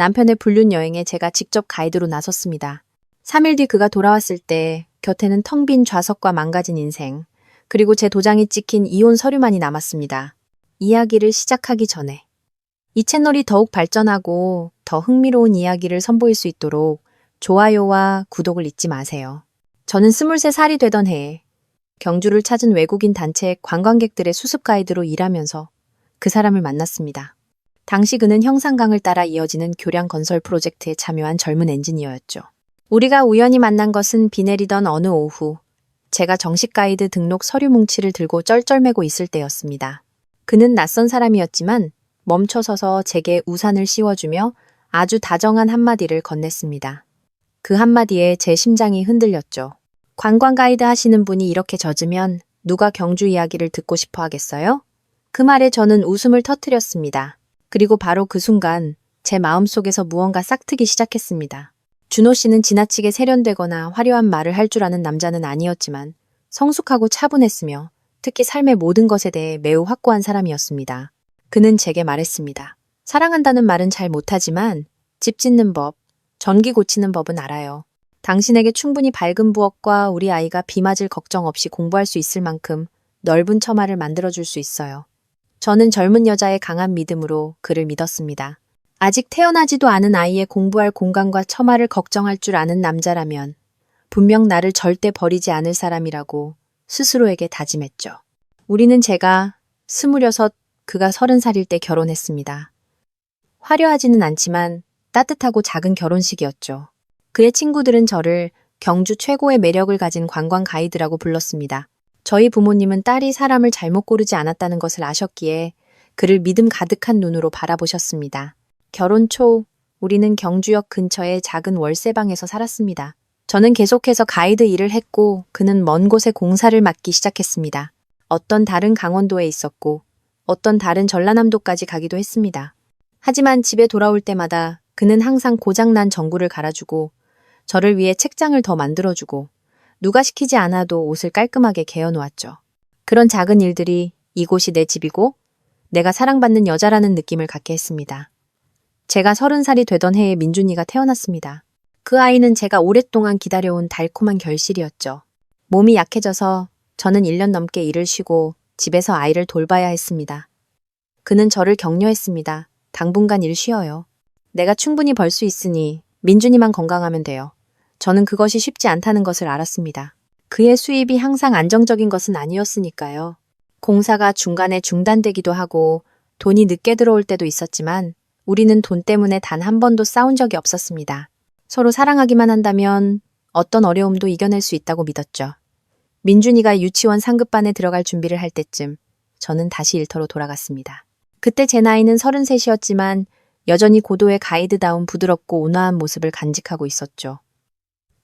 남편의 불륜 여행에 제가 직접 가이드로 나섰습니다. 3일 뒤 그가 돌아왔을 때 곁에는 텅 빈 좌석과 망가진 인생, 그리고 제 도장이 찍힌 이혼 서류만이 남았습니다. 이야기를 시작하기 전에 이 채널이 더욱 발전하고 더 흥미로운 이야기를 선보일 수 있도록 좋아요와 구독을 잊지 마세요. 저는 23살이 되던 해에 경주를 찾은 외국인 단체 관광객들의 수습 가이드로 일하면서 그 사람을 만났습니다. 당시 그는 형산강을 따라 이어지는 교량 건설 프로젝트에 참여한 젊은 엔지니어였죠. 우리가 우연히 만난 것은 비 내리던 어느 오후, 제가 정식 가이드 등록 서류 뭉치를 들고 쩔쩔매고 있을 때였습니다. 그는 낯선 사람이었지만 멈춰서서 제게 우산을 씌워주며 아주 다정한 한마디를 건넸습니다. 그 한마디에 제 심장이 흔들렸죠. 관광 가이드 하시는 분이 이렇게 젖으면 누가 경주 이야기를 듣고 싶어 하겠어요? 그 말에 저는 웃음을 터뜨렸습니다. 그리고 바로 그 순간 제 마음속에서 무언가 싹트기 시작했습니다. 준호 씨는 지나치게 세련되거나 화려한 말을 할 줄 아는 남자는 아니었지만 성숙하고 차분했으며 특히 삶의 모든 것에 대해 매우 확고한 사람이었습니다. 그는 제게 말했습니다. 사랑한다는 말은 잘 못하지만 집 짓는 법, 전기 고치는 법은 알아요. 당신에게 충분히 밝은 부엌과 우리 아이가 비 맞을 걱정 없이 공부할 수 있을 만큼 넓은 처마를 만들어줄 수 있어요. 저는 젊은 여자의 강한 믿음으로 그를 믿었습니다. 아직 태어나지도 않은 아이의 공부할 공간과 처마를 걱정할 줄 아는 남자라면 분명 나를 절대 버리지 않을 사람이라고 스스로에게 다짐했죠. 우리는 제가 26, 그가 30살일 때 결혼했습니다. 화려하지는 않지만 따뜻하고 작은 결혼식이었죠. 그의 친구들은 저를 경주 최고의 매력을 가진 관광 가이드라고 불렀습니다. 저희 부모님은 딸이 사람을 잘못 고르지 않았다는 것을 아셨기에 그를 믿음 가득한 눈으로 바라보셨습니다. 결혼 초 우리는 경주역 근처의 작은 월세방에서 살았습니다. 저는 계속해서 가이드 일을 했고 그는 먼 곳에 공사를 맡기 시작했습니다. 어떤 달은 강원도에 있었고 어떤 달은 전라남도까지 가기도 했습니다. 하지만 집에 돌아올 때마다 그는 항상 고장난 전구를 갈아주고 저를 위해 책장을 더 만들어주고 누가 시키지 않아도 옷을 깔끔하게 개어놓았죠. 그런 작은 일들이 이곳이 내 집이고 내가 사랑받는 여자라는 느낌을 갖게 했습니다. 제가 30살이 되던 해에 민준이가 태어났습니다. 그 아이는 제가 오랫동안 기다려온 달콤한 결실이었죠. 몸이 약해져서 저는 1년 넘게 일을 쉬고 집에서 아이를 돌봐야 했습니다. 그는 저를 격려했습니다. 당분간 일 쉬어요. 내가 충분히 벌 수 있으니 민준이만 건강하면 돼요. 저는 그것이 쉽지 않다는 것을 알았습니다. 그의 수입이 항상 안정적인 것은 아니었으니까요. 공사가 중간에 중단되기도 하고 돈이 늦게 들어올 때도 있었지만 우리는 돈 때문에 단 한 번도 싸운 적이 없었습니다. 서로 사랑하기만 한다면 어떤 어려움도 이겨낼 수 있다고 믿었죠. 민준이가 유치원 상급반에 들어갈 준비를 할 때쯤 저는 다시 일터로 돌아갔습니다. 그때 제 나이는 33이었지만 여전히 고도의 가이드다운 부드럽고 온화한 모습을 간직하고 있었죠.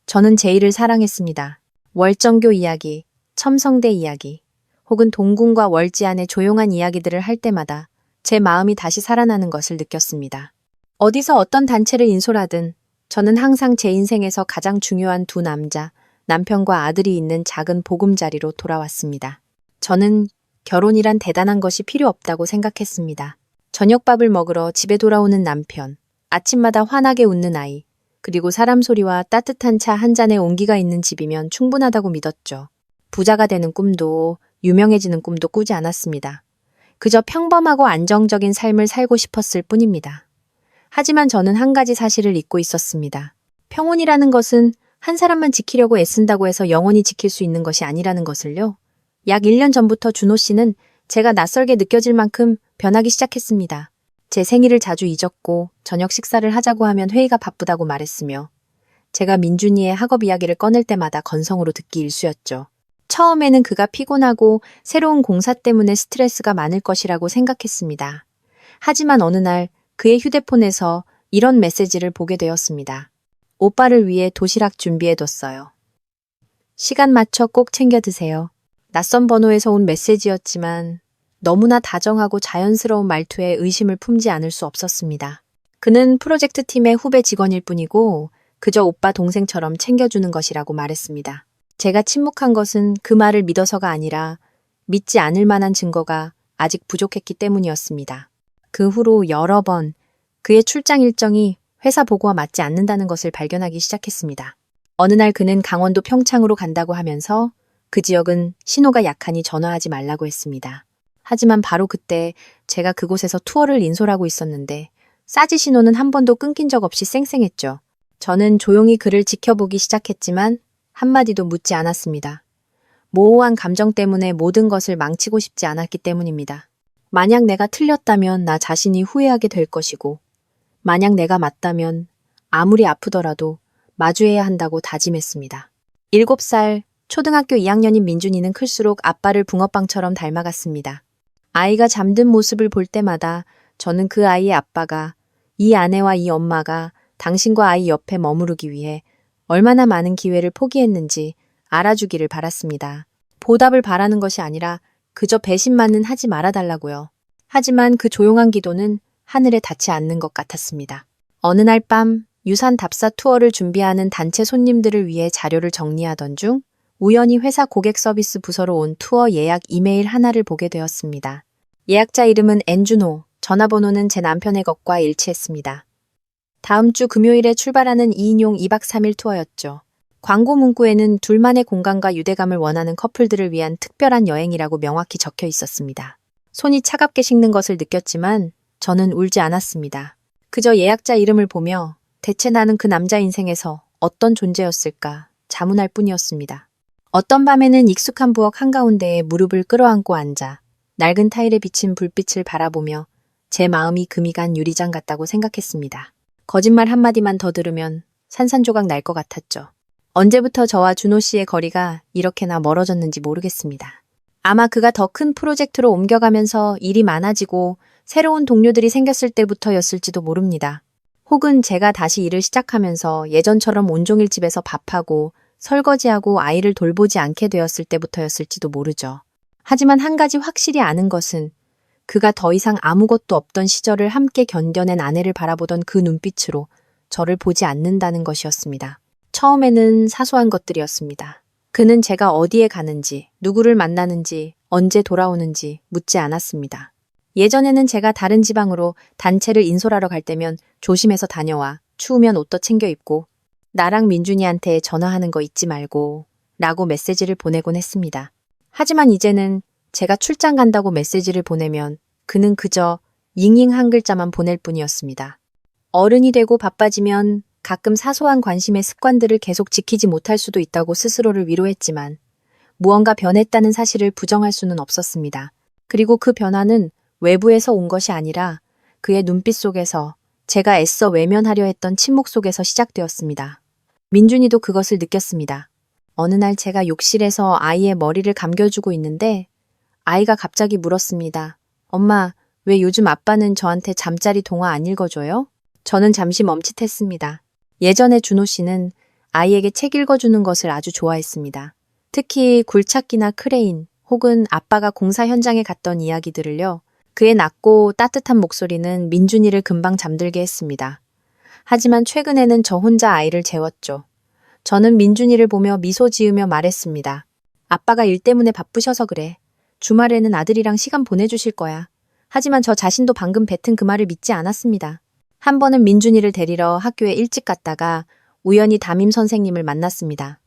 저는 제 일을 사랑했습니다. 월정교 이야기, 첨성대 이야기, 혹은 동궁과 월지 안의 조용한 이야기들을 할 때마다 제 마음이 다시 살아나는 것을 느꼈습니다. 어디서 어떤 단체를 인솔하든 저는 항상 제 인생에서 가장 중요한 두 남자, 남편과 아들이 있는 작은 보금자리로 돌아왔습니다. 저는 결혼이란 대단한 것이 필요 없다고 생각했습니다. 저녁밥을 먹으러 집에 돌아오는 남편, 아침마다 환하게 웃는 아이, 그리고 사람 소리와 따뜻한 차 한 잔의 온기가 있는 집이면 충분하다고 믿었죠. 부자가 되는 꿈도 유명해지는 꿈도 꾸지 않았습니다. 그저 평범하고 안정적인 삶을 살고 싶었을 뿐입니다. 하지만 저는 한 가지 사실을 잊고 있었습니다. 평온이라는 것은 한 사람만 지키려고 애쓴다고 해서 영원히 지킬 수 있는 것이 아니라는 것을요. 약 1년 전부터 준호 씨는 제가 낯설게 느껴질 만큼 변하기 시작했습니다. 제 생일을 자주 잊었고 저녁 식사를 하자고 하면 회의가 바쁘다고 말했으며 제가 민준이의 학업 이야기를 꺼낼 때마다 건성으로 듣기 일쑤였죠. 처음에는 그가 피곤하고 새로운 공사 때문에 스트레스가 많을 것이라고 생각했습니다. 하지만 어느 날 그의 휴대폰에서 이런 메시지를 보게 되었습니다. 오빠를 위해 도시락 준비해뒀어요. 시간 맞춰 꼭 챙겨 드세요. 낯선 번호에서 온 메시지였지만 너무나 다정하고 자연스러운 말투에 의심을 품지 않을 수 없었습니다. 그는 프로젝트 팀의 후배 직원일 뿐이고 그저 오빠 동생처럼 챙겨주는 것이라고 말했습니다. 제가 침묵한 것은 그 말을 믿어서가 아니라 믿지 않을 만한 증거가 아직 부족했기 때문이었습니다. 그 후로 여러 번 그의 출장 일정이 회사 보고와 맞지 않는다는 것을 발견하기 시작했습니다. 어느 날 그는 강원도 평창으로 간다고 하면서 그 지역은 신호가 약하니 전화하지 말라고 했습니다. 하지만 바로 그때 제가 그곳에서 투어를 인솔하고 있었는데 싸지 신호는 한 번도 끊긴 적 없이 쌩쌩했죠. 저는 조용히 그를 지켜보기 시작했지만 한마디도 묻지 않았습니다. 모호한 감정 때문에 모든 것을 망치고 싶지 않았기 때문입니다. 만약 내가 틀렸다면 나 자신이 후회하게 될 것이고, 만약 내가 맞다면 아무리 아프더라도 마주해야 한다고 다짐했습니다. 7살 초등학교 2학년인 민준이는 클수록 아빠를 붕어빵처럼 닮아갔습니다. 아이가 잠든 모습을 볼 때마다 저는 그 아이의 아빠가, 이 아내와 이 엄마가 당신과 아이 옆에 머무르기 위해 얼마나 많은 기회를 포기했는지 알아주기를 바랐습니다. 보답을 바라는 것이 아니라 그저 배신만은 하지 말아달라고요. 하지만 그 조용한 기도는 하늘에 닿지 않는 것 같았습니다. 어느 날 밤 유산 답사 투어를 준비하는 단체 손님들을 위해 자료를 정리하던 중 우연히 회사 고객 서비스 부서로 온 투어 예약 이메일 하나를 보게 되었습니다. 예약자 이름은 엔준호, 전화번호는 제 남편의 것과 일치했습니다. 다음 주 금요일에 출발하는 2인용 2박 3일 투어였죠. 광고 문구에는 둘만의 공간과 유대감을 원하는 커플들을 위한 특별한 여행이라고 명확히 적혀 있었습니다. 손이 차갑게 식는 것을 느꼈지만 저는 울지 않았습니다. 그저 예약자 이름을 보며 대체 나는 그 남자 인생에서 어떤 존재였을까 자문할 뿐이었습니다. 어떤 밤에는 익숙한 부엌 한가운데에 무릎을 끌어안고 앉아 낡은 타일에 비친 불빛을 바라보며 제 마음이 금이 간 유리장 같다고 생각했습니다. 거짓말 한마디만 더 들으면 산산조각 날 것 같았죠. 언제부터 저와 준호 씨의 거리가 이렇게나 멀어졌는지 모르겠습니다. 아마 그가 더 큰 프로젝트로 옮겨가면서 일이 많아지고 새로운 동료들이 생겼을 때부터였을지도 모릅니다. 혹은 제가 다시 일을 시작하면서 예전처럼 온종일 집에서 밥하고 설거지하고 아이를 돌보지 않게 되었을 때부터였을지도 모르죠. 하지만 한 가지 확실히 아는 것은 그가 더 이상 아무것도 없던 시절을 함께 견뎌낸 아내를 바라보던 그 눈빛으로 저를 보지 않는다는 것이었습니다. 처음에는 사소한 것들이었습니다. 그는 제가 어디에 가는지, 누구를 만나는지, 언제 돌아오는지 묻지 않았습니다. 예전에는 제가 다른 지방으로 단체를 인솔하러 갈 때면 조심해서 다녀와, 추우면 옷도 챙겨 입고, 나랑 민준이한테 전화하는 거 잊지 말고, 라고 메시지를 보내곤 했습니다. 하지만 이제는 제가 출장 간다고 메시지를 보내면 그는 그저 잉잉 한 글자만 보낼 뿐이었습니다. 어른이 되고 바빠지면 가끔 사소한 관심의 습관들을 계속 지키지 못할 수도 있다고 스스로를 위로했지만 무언가 변했다는 사실을 부정할 수는 없었습니다. 그리고 그 변화는 외부에서 온 것이 아니라 그의 눈빛 속에서 제가 애써 외면하려 했던 침묵 속에서 시작되었습니다. 민준이도 그것을 느꼈습니다. 어느 날 제가 욕실에서 아이의 머리를 감겨주고 있는데 아이가 갑자기 물었습니다. 엄마, 왜 요즘 아빠는 저한테 잠자리 동화 안 읽어줘요? 저는 잠시 멈칫했습니다. 예전에 준호 씨는 아이에게 책 읽어주는 것을 아주 좋아했습니다. 특히 굴착기나 크레인 혹은 아빠가 공사 현장에 갔던 이야기들을요. 그의 낮고 따뜻한 목소리는 민준이를 금방 잠들게 했습니다. 하지만 최근에는 저 혼자 아이를 재웠죠. 저는 민준이를 보며 미소 지으며 말했습니다. 아빠가 일 때문에 바쁘셔서 그래. 주말에는 아들이랑 시간 보내주실 거야. 하지만 저 자신도 방금 뱉은 그 말을 믿지 않았습니다. 한 번은 민준이를 데리러 학교에 일찍 갔다가 우연히 담임 선생님을 만났습니다.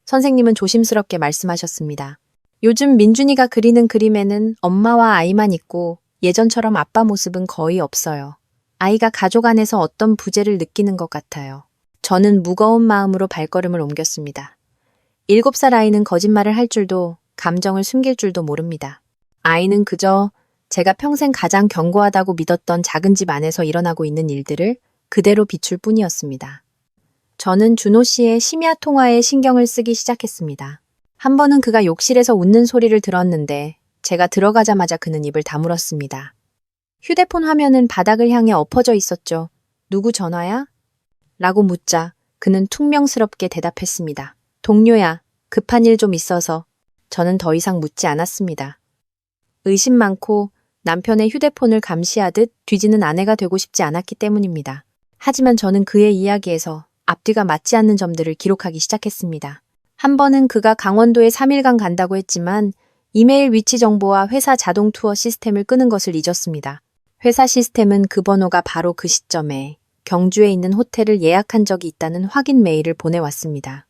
선생님은 조심스럽게 말씀하셨습니다. 요즘 민준이가 그리는 그림에는 엄마와 아이만 있고 예전처럼 아빠 모습은 거의 없어요. 아이가 가족 안에서 어떤 부재를 느끼는 것 같아요. 저는 무거운 마음으로 발걸음을 옮겼습니다. 7살 아이는 거짓말을 할 줄도 감정을 숨길 줄도 모릅니다. 아이는 그저 제가 평생 가장 견고하다고 믿었던 작은 집 안에서 일어나고 있는 일들을 그대로 비출 뿐이었습니다. 저는 준호 씨의 심야 통화에 신경을 쓰기 시작했습니다. 한 번은 그가 욕실에서 웃는 소리를 들었는데 제가 들어가자마자 그는 입을 다물었습니다. 휴대폰 화면은 바닥을 향해 엎어져 있었죠. 누구 전화야? 라고 묻자 그는 퉁명스럽게 대답했습니다. 동료야, 급한 일 좀 있어서. 저는 더 이상 묻지 않았습니다. 의심 많고 남편의 휴대폰을 감시하듯 뒤지는 아내가 되고 싶지 않았기 때문입니다. 하지만 저는 그의 이야기에서 앞뒤가 맞지 않는 점들을 기록하기 시작했습니다. 한 번은 그가 강원도에 3일간 간다고 했지만 이메일 위치 정보와 회사 자동 투어 시스템을 끄는 것을 잊었습니다. 회사 시스템은 그 번호가 바로 그 시점에 경주에 있는 호텔을 예약한 적이 있다는 확인 메일을 보내왔습니다.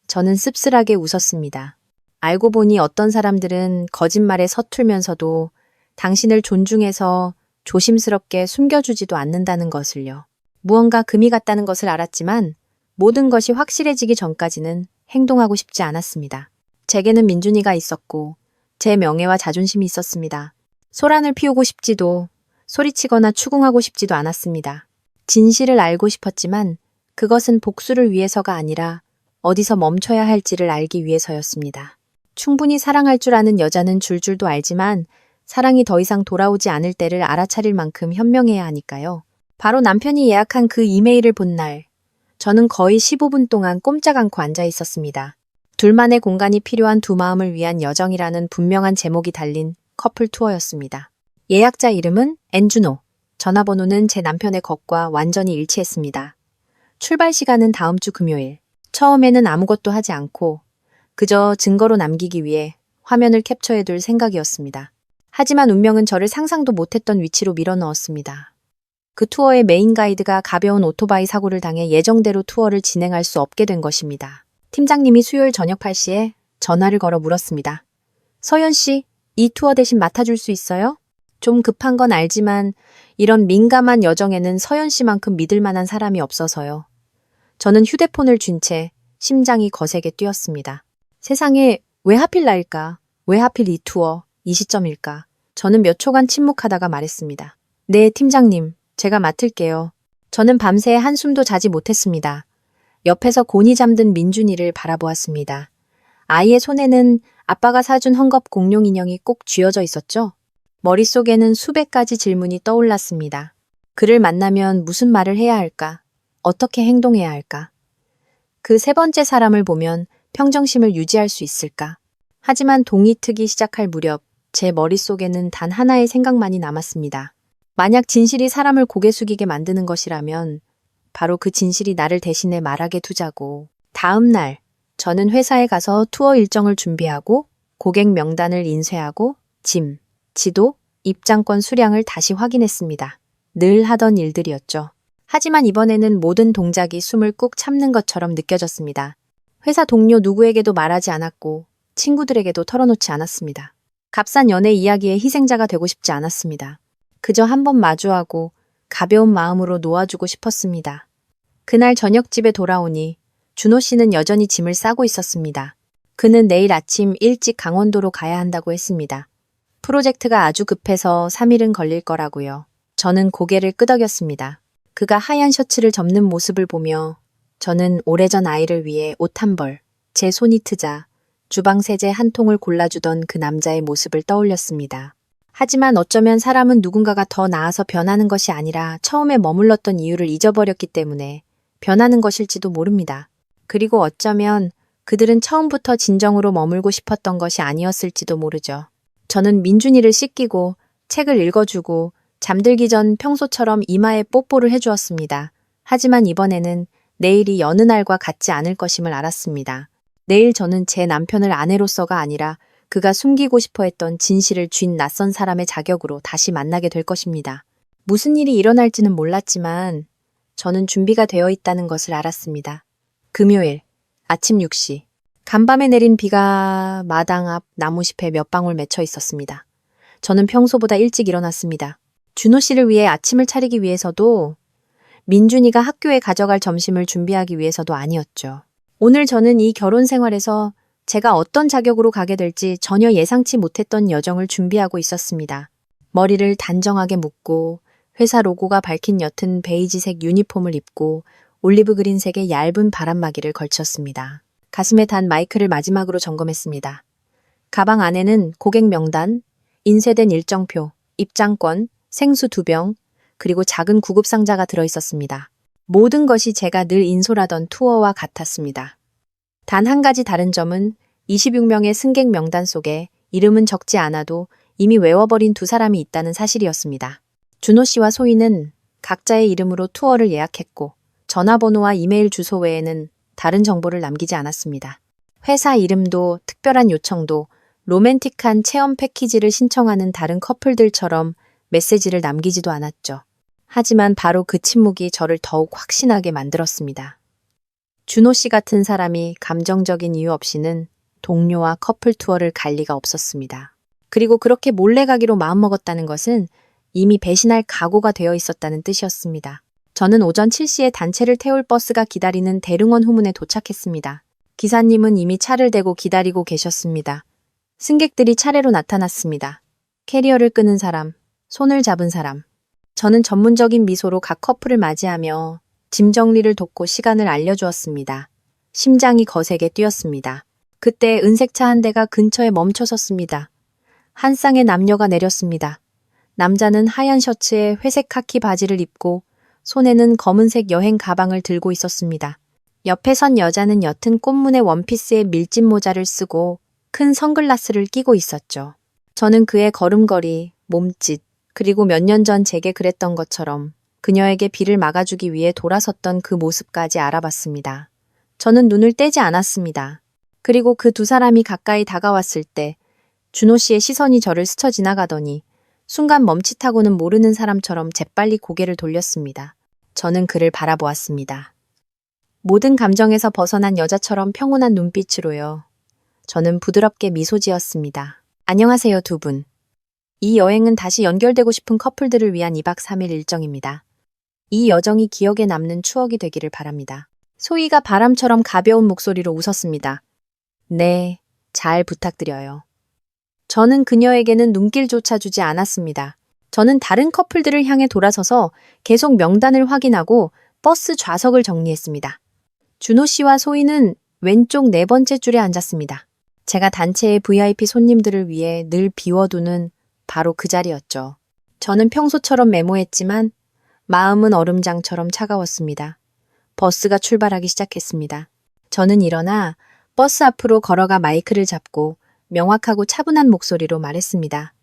저는 씁쓸하게 웃었습니다. 알고 보니 어떤 사람들은 거짓말에 서툴면서도 당신을 존중해서 조심스럽게 숨겨주지도 않는다는 것을요. 무언가 금이 갔다는 것을 알았지만 모든 것이 확실해지기 전까지는 행동하고 싶지 않았습니다. 제게는 민준이가 있었고 제 명예와 자존심이 있었습니다. 소란을 피우고 싶지도 소리치거나 추궁하고 싶지도 않았습니다. 진실을 알고 싶었지만 그것은 복수를 위해서가 아니라 어디서 멈춰야 할지를 알기 위해서였습니다. 충분히 사랑할 줄 아는 여자는 줄줄도 알지만 사랑이 더 이상 돌아오지 않을 때를 알아차릴 만큼 현명해야 하니까요. 바로 남편이 예약한 그 이메일을 본 날, 저는 거의 15분 동안 꼼짝 않고 앉아 있었습니다. 둘만의 공간이 필요한 두 마음을 위한 여정이라는 분명한 제목이 달린 커플 투어였습니다. 예약자 이름은 엔주노, 전화번호는 제 남편의 것과 완전히 일치했습니다. 출발 시간은 다음 주 금요일. 처음에는 아무것도 하지 않고 그저 증거로 남기기 위해 화면을 캡처해둘 생각이었습니다. 하지만 운명은 저를 상상도 못했던 위치로 밀어넣었습니다. 그 투어의 메인 가이드가 가벼운 오토바이 사고를 당해 예정대로 투어를 진행할 수 없게 된 것입니다. 팀장님이 수요일 저녁 8시에 전화를 걸어 물었습니다. 서연 씨, 이 투어 대신 맡아줄 수 있어요? 좀 급한 건 알지만 이런 민감한 여정에는 서연 씨만큼 믿을 만한 사람이 없어서요. 저는 휴대폰을 쥔 채 심장이 거세게 뛰었습니다. 세상에 왜 하필 나일까? 왜 하필 이 투어, 이 시점일까? 저는 몇 초간 침묵하다가 말했습니다. 네, 팀장님. 제가 맡을게요. 저는 밤새 한숨도 자지 못했습니다. 옆에서 곤히 잠든 민준이를 바라보았습니다. 아이의 손에는 아빠가 사준 헝겊 공룡 인형이 꼭 쥐어져 있었죠? 머릿속에는 수백 가지 질문이 떠올랐습니다. 그를 만나면 무슨 말을 해야 할까? 어떻게 행동해야 할까? 그 세 번째 사람을 보면 평정심을 유지할 수 있을까? 하지만 동이 트기 시작할 무렵 제 머릿속에는 단 하나의 생각만이 남았습니다. 만약 진실이 사람을 고개 숙이게 만드는 것이라면 바로 그 진실이 나를 대신해 말하게 두자고. 다음 날 저는 회사에 가서 투어 일정을 준비하고 고객 명단을 인쇄하고 짐, 지도, 입장권 수량을 다시 확인했습니다. 늘 하던 일들이었죠. 하지만 이번에는 모든 동작이 숨을 꾹 참는 것처럼 느껴졌습니다. 회사 동료 누구에게도 말하지 않았고 친구들에게도 털어놓지 않았습니다. 값싼 연애 이야기의 희생자가 되고 싶지 않았습니다. 그저 한번 마주하고 가벼운 마음으로 놓아주고 싶었습니다. 그날 저녁 집에 돌아오니 준호 씨는 여전히 짐을 싸고 있었습니다. 그는 내일 아침 일찍 강원도로 가야 한다고 했습니다. 프로젝트가 아주 급해서 3일은 걸릴 거라고요. 저는 고개를 끄덕였습니다. 그가 하얀 셔츠를 접는 모습을 보며 저는 오래전 아이를 위해 옷 한 벌, 제 손이 트자 주방 세제 한 통을 골라주던 그 남자의 모습을 떠올렸습니다. 하지만 어쩌면 사람은 누군가가 더 나아서 변하는 것이 아니라 처음에 머물렀던 이유를 잊어버렸기 때문에 변하는 것일지도 모릅니다. 그리고 어쩌면 그들은 처음부터 진정으로 머물고 싶었던 것이 아니었을지도 모르죠. 저는 민준이를 씻기고 책을 읽어주고 잠들기 전 평소처럼 이마에 뽀뽀를 해주었습니다. 하지만 이번에는 내일이 여느 날과 같지 않을 것임을 알았습니다. 내일 저는 제 남편을 아내로서가 아니라 그가 숨기고 싶어 했던 진실을 쥔 낯선 사람의 자격으로 다시 만나게 될 것입니다. 무슨 일이 일어날지는 몰랐지만 저는 준비가 되어 있다는 것을 알았습니다. 금요일 아침 6시 간밤에 내린 비가 마당 앞 나무숲에 몇 방울 맺혀 있었습니다. 저는 평소보다 일찍 일어났습니다. 준호 씨를 위해 아침을 차리기 위해서도 민준이가 학교에 가져갈 점심을 준비하기 위해서도 아니었죠. 오늘 저는 이 결혼 생활에서 제가 어떤 자격으로 가게 될지 전혀 예상치 못했던 여정을 준비하고 있었습니다. 머리를 단정하게 묶고 회사 로고가 밝힌 옅은 베이지색 유니폼을 입고 올리브 그린색의 얇은 바람막이를 걸쳤습니다. 가슴에 단 마이크를 마지막으로 점검했습니다. 가방 안에는 고객 명단, 인쇄된 일정표, 입장권, 생수 2병, 그리고 작은 구급상자가 들어있었습니다. 모든 것이 제가 늘 인솔하던 투어와 같았습니다. 단 한 가지 다른 점은 26명의 승객 명단 속에 이름은 적지 않아도 이미 외워버린 두 사람이 있다는 사실이었습니다. 준호 씨와 소희는 각자의 이름으로 투어를 예약했고 전화번호와 이메일 주소 외에는 다른 정보를 남기지 않았습니다. 회사 이름도 특별한 요청도 로맨틱한 체험 패키지를 신청하는 다른 커플들처럼 메시지를 남기지도 않았죠. 하지만 바로 그 침묵이 저를 더욱 확신하게 만들었습니다. 준호 씨 같은 사람이 감정적인 이유 없이는 동료와 커플 투어를 갈 리가 없었습니다. 그리고 그렇게 몰래 가기로 마음먹었다는 것은 이미 배신할 각오가 되어 있었다는 뜻이었습니다. 저는 오전 7시에 단체를 태울 버스가 기다리는 대릉원 후문에 도착했습니다. 기사님은 이미 차를 대고 기다리고 계셨습니다. 승객들이 차례로 나타났습니다. 캐리어를 끄는 사람, 손을 잡은 사람. 저는 전문적인 미소로 각 커플을 맞이하며 짐 정리를 돕고 시간을 알려주었습니다. 심장이 거세게 뛰었습니다. 그때 은색차 한 대가 근처에 멈춰 섰습니다. 한 쌍의 남녀가 내렸습니다. 남자는 하얀 셔츠에 회색 카키 바지를 입고 손에는 검은색 여행 가방을 들고 있었습니다. 옆에 선 여자는 옅은 꽃무늬 원피스에 밀짚 모자를 쓰고 큰 선글라스를 끼고 있었죠. 저는 그의 걸음걸이, 몸짓, 그리고 몇 년 전 제게 그랬던 것처럼 그녀에게 비를 막아주기 위해 돌아섰던 그 모습까지 알아봤습니다. 저는 눈을 떼지 않았습니다. 그리고 그 두 사람이 가까이 다가왔을 때 준호 씨의 시선이 저를 스쳐 지나가더니 순간 멈칫하고는 모르는 사람처럼 재빨리 고개를 돌렸습니다. 저는 그를 바라보았습니다. 모든 감정에서 벗어난 여자처럼 평온한 눈빛으로요. 저는 부드럽게 미소 지었습니다. 안녕하세요, 두 분. 이 여행은 다시 연결되고 싶은 커플들을 위한 2박 3일 일정입니다. 이 여정이 기억에 남는 추억이 되기를 바랍니다. 소희가 바람처럼 가벼운 목소리로 웃었습니다. 네, 잘 부탁드려요. 저는 그녀에게는 눈길조차 주지 않았습니다. 저는 다른 커플들을 향해 돌아서서 계속 명단을 확인하고 버스 좌석을 정리했습니다. 준호 씨와 소희는 왼쪽 네 번째 줄에 앉았습니다. 제가 단체의 VIP 손님들을 위해 늘 비워두는 바로 그 자리였죠. 저는 평소처럼 메모했지만 마음은 얼음장처럼 차가웠습니다. 버스가 출발하기 시작했습니다. 저는 일어나 버스 앞으로 걸어가 마이크를 잡고 명확하고 차분한 목소리로 말했습니다.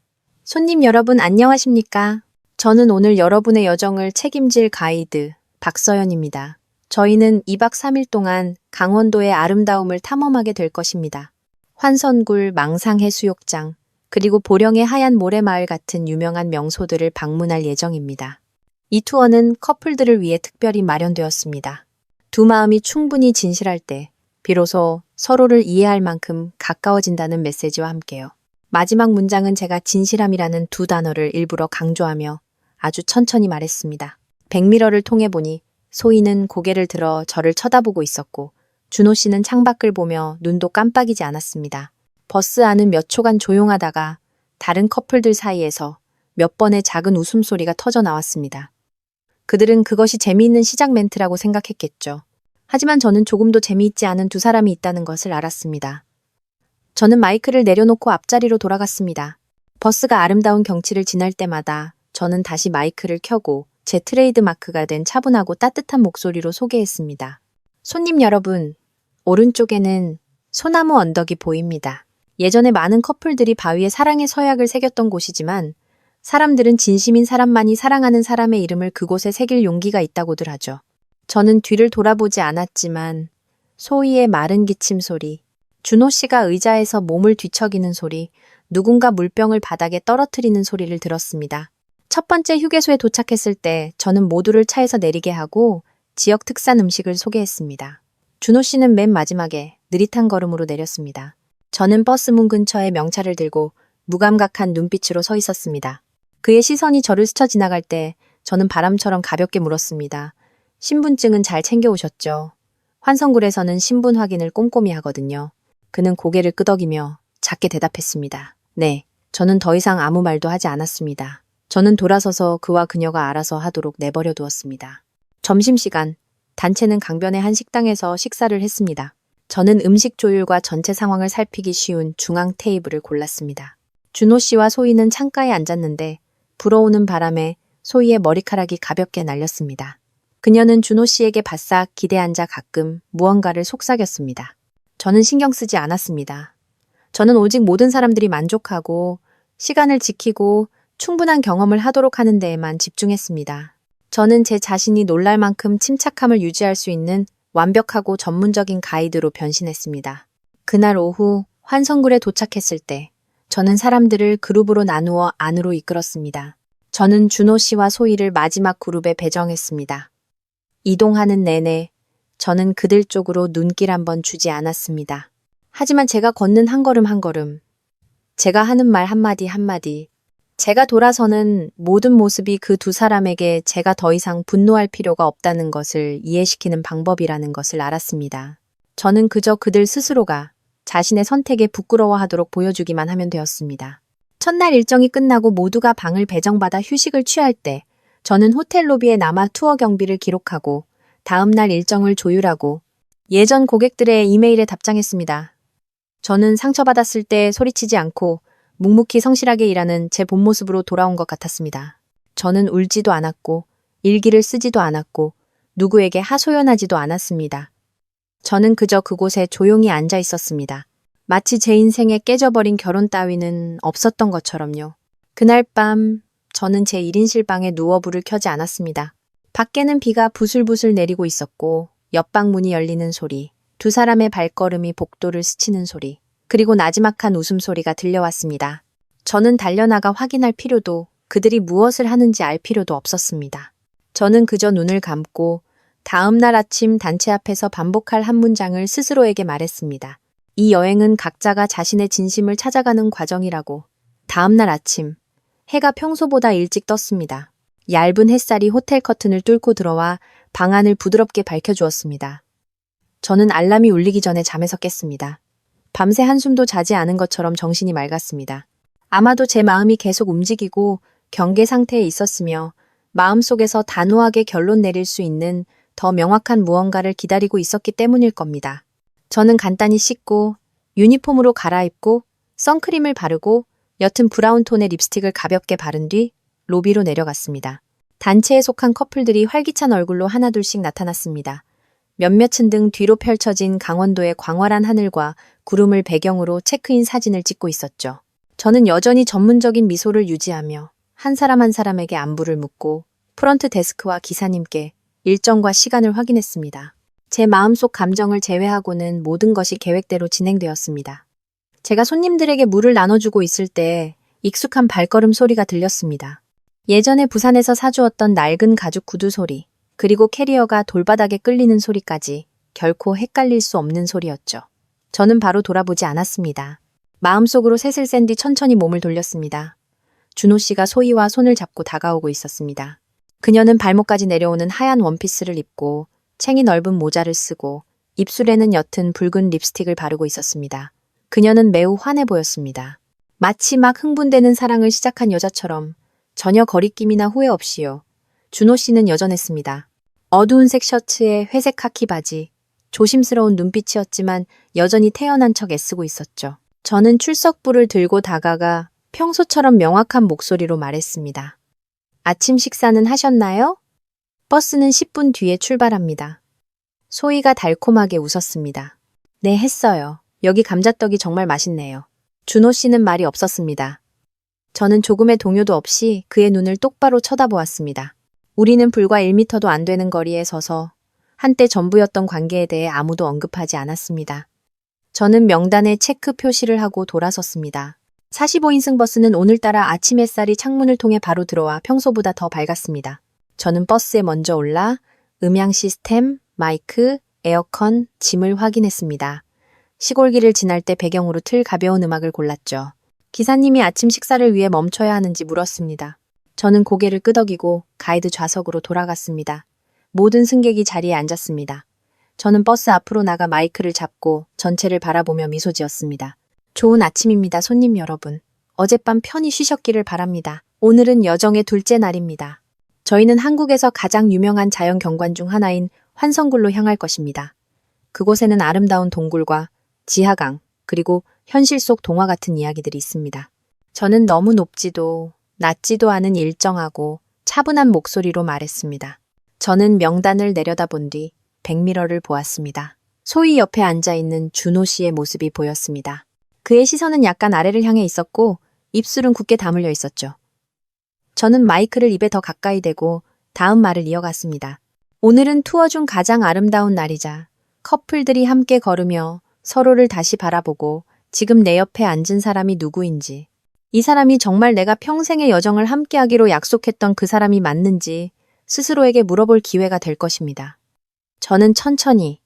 손님 여러분 안녕하십니까? 저는 오늘 여러분의 여정을 책임질 가이드 박서연입니다. 저희는 2박 3일 동안 강원도의 아름다움을 탐험하게 될 것입니다. 환선굴, 망상해수욕장, 그리고 보령의 하얀 모래마을 같은 유명한 명소들을 방문할 예정입니다. 이 투어는 커플들을 위해 특별히 마련되었습니다. 두 마음이 충분히 진실할 때 비로소 서로를 이해할 만큼 가까워진다는 메시지와 함께요. 마지막 문장은 제가 진실함이라는 두 단어를 일부러 강조하며 아주 천천히 말했습니다. 백미러를 통해 보니 소희는 고개를 들어 저를 쳐다보고 있었고 준호 씨는 창밖을 보며 눈도 깜빡이지 않았습니다. 버스 안은 몇 초간 조용하다가 다른 커플들 사이에서 몇 번의 작은 웃음소리가 터져 나왔습니다. 그들은 그것이 재미있는 시작 멘트라고 생각했겠죠. 하지만 저는 조금도 재미있지 않은 두 사람이 있다는 것을 알았습니다. 저는 마이크를 내려놓고 앞자리로 돌아갔습니다. 버스가 아름다운 경치를 지날 때마다 저는 다시 마이크를 켜고 제 트레이드 마크가 된 차분하고 따뜻한 목소리로 소개했습니다. 손님 여러분, 오른쪽에는 소나무 언덕이 보입니다. 예전에 많은 커플들이 바위에 사랑의 서약을 새겼던 곳이지만 사람들은 진심인 사람만이 사랑하는 사람의 이름을 그곳에 새길 용기가 있다고들 하죠. 저는 뒤를 돌아보지 않았지만 소희의 마른 기침 소리, 준호 씨가 의자에서 몸을 뒤척이는 소리, 누군가 물병을 바닥에 떨어뜨리는 소리를 들었습니다. 첫 번째 휴게소에 도착했을 때 저는 모두를 차에서 내리게 하고 지역 특산 음식을 소개했습니다. 준호 씨는 맨 마지막에 느릿한 걸음으로 내렸습니다. 저는 버스 문 근처에 명찰을 들고 무감각한 눈빛으로 서 있었습니다. 그의 시선이 저를 스쳐 지나갈 때 저는 바람처럼 가볍게 물었습니다. 신분증은 잘 챙겨오셨죠? 환성굴에서는 신분 확인을 꼼꼼히 하거든요. 그는 고개를 끄덕이며 작게 대답했습니다. 네, 저는 더 이상 아무 말도 하지 않았습니다. 저는 돌아서서 그와 그녀가 알아서 하도록 내버려 두었습니다. 점심시간, 단체는 강변의 한 식당에서 식사를 했습니다. 저는 음식 조율과 전체 상황을 살피기 쉬운 중앙 테이블을 골랐습니다. 준호 씨와 소희는 창가에 앉았는데 불어오는 바람에 소희의 머리카락이 가볍게 날렸습니다. 그녀는 준호 씨에게 바싹 기대 앉아 가끔 무언가를 속삭였습니다. 저는 신경 쓰지 않았습니다. 저는 오직 모든 사람들이 만족하고 시간을 지키고 충분한 경험을 하도록 하는 데에만 집중했습니다. 저는 제 자신이 놀랄 만큼 침착함을 유지할 수 있는 완벽하고 전문적인 가이드로 변신했습니다. 그날 오후 환성굴에 도착했을 때 저는 사람들을 그룹으로 나누어 안으로 이끌었습니다. 저는 준호 씨와 소희를 마지막 그룹에 배정했습니다. 이동하는 내내 저는 그들 쪽으로 눈길 한번 주지 않았습니다. 하지만 제가 걷는 한 걸음 한 걸음, 제가 하는 말 한마디 한마디, 제가 돌아서는 모든 모습이 그 두 사람에게 제가 더 이상 분노할 필요가 없다는 것을 이해시키는 방법이라는 것을 알았습니다. 저는 그저 그들 스스로가 자신의 선택에 부끄러워하도록 보여주기만 하면 되었습니다. 첫날 일정이 끝나고 모두가 방을 배정받아 휴식을 취할 때 저는 호텔 로비에 남아 투어 경비를 기록하고 다음날 일정을 조율하고 예전 고객들의 이메일에 답장했습니다. 저는 상처받았을 때 소리치지 않고 묵묵히 성실하게 일하는 제 본 모습으로 돌아온 것 같았습니다. 저는 울지도 않았고 일기를 쓰지도 않았고 누구에게 하소연하지도 않았습니다. 저는 그저 그곳에 조용히 앉아 있었습니다. 마치 제 인생에 깨져버린 결혼 따위는 없었던 것처럼요. 그날 밤 저는 제 1인 실방에 누워 불을 켜지 않았습니다. 밖에는 비가 부슬부슬 내리고 있었고 옆방 문이 열리는 소리, 두 사람의 발걸음이 복도를 스치는 소리, 그리고 나지막한 웃음소리가 들려왔습니다. 저는 달려나가 확인할 필요도 그들이 무엇을 하는지 알 필요도 없었습니다. 저는 그저 눈을 감고 다음 날 아침 단체 앞에서 반복할 한 문장을 스스로에게 말했습니다. 이 여행은 각자가 자신의 진심을 찾아가는 과정이라고. 다음 날 아침, 해가 평소보다 일찍 떴습니다. 얇은 햇살이 호텔 커튼을 뚫고 들어와 방 안을 부드럽게 밝혀주었습니다. 저는 알람이 울리기 전에 잠에서 깼습니다. 밤새 한숨도 자지 않은 것처럼 정신이 맑았습니다. 아마도 제 마음이 계속 움직이고 경계 상태에 있었으며 마음속에서 단호하게 결론 내릴 수 있는 더 명확한 무언가를 기다리고 있었기 때문일 겁니다. 저는 간단히 씻고 유니폼으로 갈아입고 선크림을 바르고 옅은 브라운 톤의 립스틱을 가볍게 바른 뒤 로비로 내려갔습니다. 단체에 속한 커플들이 활기찬 얼굴로 하나둘씩 나타났습니다. 몇몇은 등 뒤로 펼쳐진 강원도의 광활한 하늘과 구름을 배경으로 체크인 사진을 찍고 있었죠. 저는 여전히 전문적인 미소를 유지하며 한 사람 한 사람에게 안부를 묻고 프런트 데스크와 기사님께 일정과 시간을 확인했습니다. 제 마음속 감정을 제외하고는 모든 것이 계획대로 진행되었습니다. 제가 손님들에게 물을 나눠주고 있을 때 익숙한 발걸음 소리가 들렸습니다. 예전에 부산에서 사주었던 낡은 가죽 구두 소리, 그리고 캐리어가 돌바닥에 끌리는 소리까지 결코 헷갈릴 수 없는 소리였죠. 저는 바로 돌아보지 않았습니다. 마음속으로 셋을 센 뒤 천천히 몸을 돌렸습니다. 준호 씨가 소희와 손을 잡고 다가오고 있었습니다. 그녀는 발목까지 내려오는 하얀 원피스를 입고 챙이 넓은 모자를 쓰고 입술에는 옅은 붉은 립스틱을 바르고 있었습니다. 그녀는 매우 환해 보였습니다. 마치 막 흥분되는 사랑을 시작한 여자처럼 전혀 거리낌이나 후회 없이요. 준호 씨는 여전했습니다. 어두운 색 셔츠에 회색 카키 바지, 조심스러운 눈빛이었지만 여전히 태연한 척 애쓰고 있었죠. 저는 출석부를 들고 다가가 평소처럼 명확한 목소리로 말했습니다. 아침 식사는 하셨나요? 버스는 10분 뒤에 출발합니다. 소희가 달콤하게 웃었습니다. 네, 했어요. 여기 감자떡이 정말 맛있네요. 준호 씨는 말이 없었습니다. 저는 조금의 동요도 없이 그의 눈을 똑바로 쳐다보았습니다. 우리는 불과 1미터도 안 되는 거리에 서서 한때 전부였던 관계에 대해 아무도 언급하지 않았습니다. 저는 명단에 체크 표시를 하고 돌아섰습니다. 45인승 버스는 오늘따라 아침 햇살이 창문을 통해 바로 들어와 평소보다 더 밝았습니다. 저는 버스에 먼저 올라 음향 시스템, 마이크, 에어컨, 짐을 확인했습니다. 시골길을 지날 때 배경으로 틀 가벼운 음악을 골랐죠. 기사님이 아침 식사를 위해 멈춰야 하는지 물었습니다. 저는 고개를 끄덕이고 가이드 좌석으로 돌아갔습니다. 모든 승객이 자리에 앉았습니다. 저는 버스 앞으로 나가 마이크를 잡고 전체를 바라보며 미소 지었습니다. 좋은 아침입니다, 손님 여러분. 어젯밤 편히 쉬셨기를 바랍니다. 오늘은 여정의 둘째 날입니다. 저희는 한국에서 가장 유명한 자연 경관 중 하나인 환성굴로 향할 것입니다. 그곳에는 아름다운 동굴과 지하강, 그리고 현실 속 동화 같은 이야기들이 있습니다. 저는 너무 높지도 낮지도 않은 일정하고 차분한 목소리로 말했습니다. 저는 명단을 내려다본 뒤 백미러를 보았습니다. 소희 옆에 앉아있는 준호 씨의 모습이 보였습니다. 그의 시선은 약간 아래를 향해 있었고 입술은 굳게 다물려 있었죠. 저는 마이크를 입에 더 가까이 대고 다음 말을 이어갔습니다. 오늘은 투어 중 가장 아름다운 날이자 커플들이 함께 걸으며 서로를 다시 바라보고 지금 내 옆에 앉은 사람이 누구인지 이 사람이 정말 내가 평생의 여정을 함께하기로 약속했던 그 사람이 맞는지 스스로에게 물어볼 기회가 될 것입니다. 저는 천천히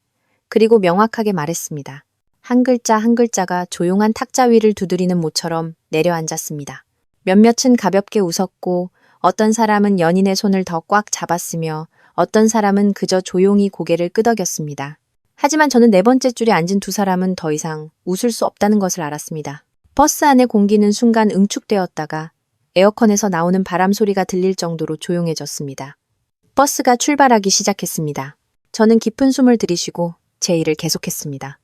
그리고 명확하게 말했습니다. 한 글자 한 글자가 조용한 탁자 위를 두드리는 모처럼 내려앉았습니다. 몇몇은 가볍게 웃었고 어떤 사람은 연인의 손을 더 꽉 잡았으며 어떤 사람은 그저 조용히 고개를 끄덕였습니다. 하지만 저는 네 번째 줄에 앉은 두 사람은 더 이상 웃을 수 없다는 것을 알았습니다. 버스 안의 공기는 순간 응축되었다가 에어컨에서 나오는 바람 소리가 들릴 정도로 조용해졌습니다. 버스가 출발하기 시작했습니다. 저는 깊은 숨을 들이쉬고 제 일을 계속했습니다.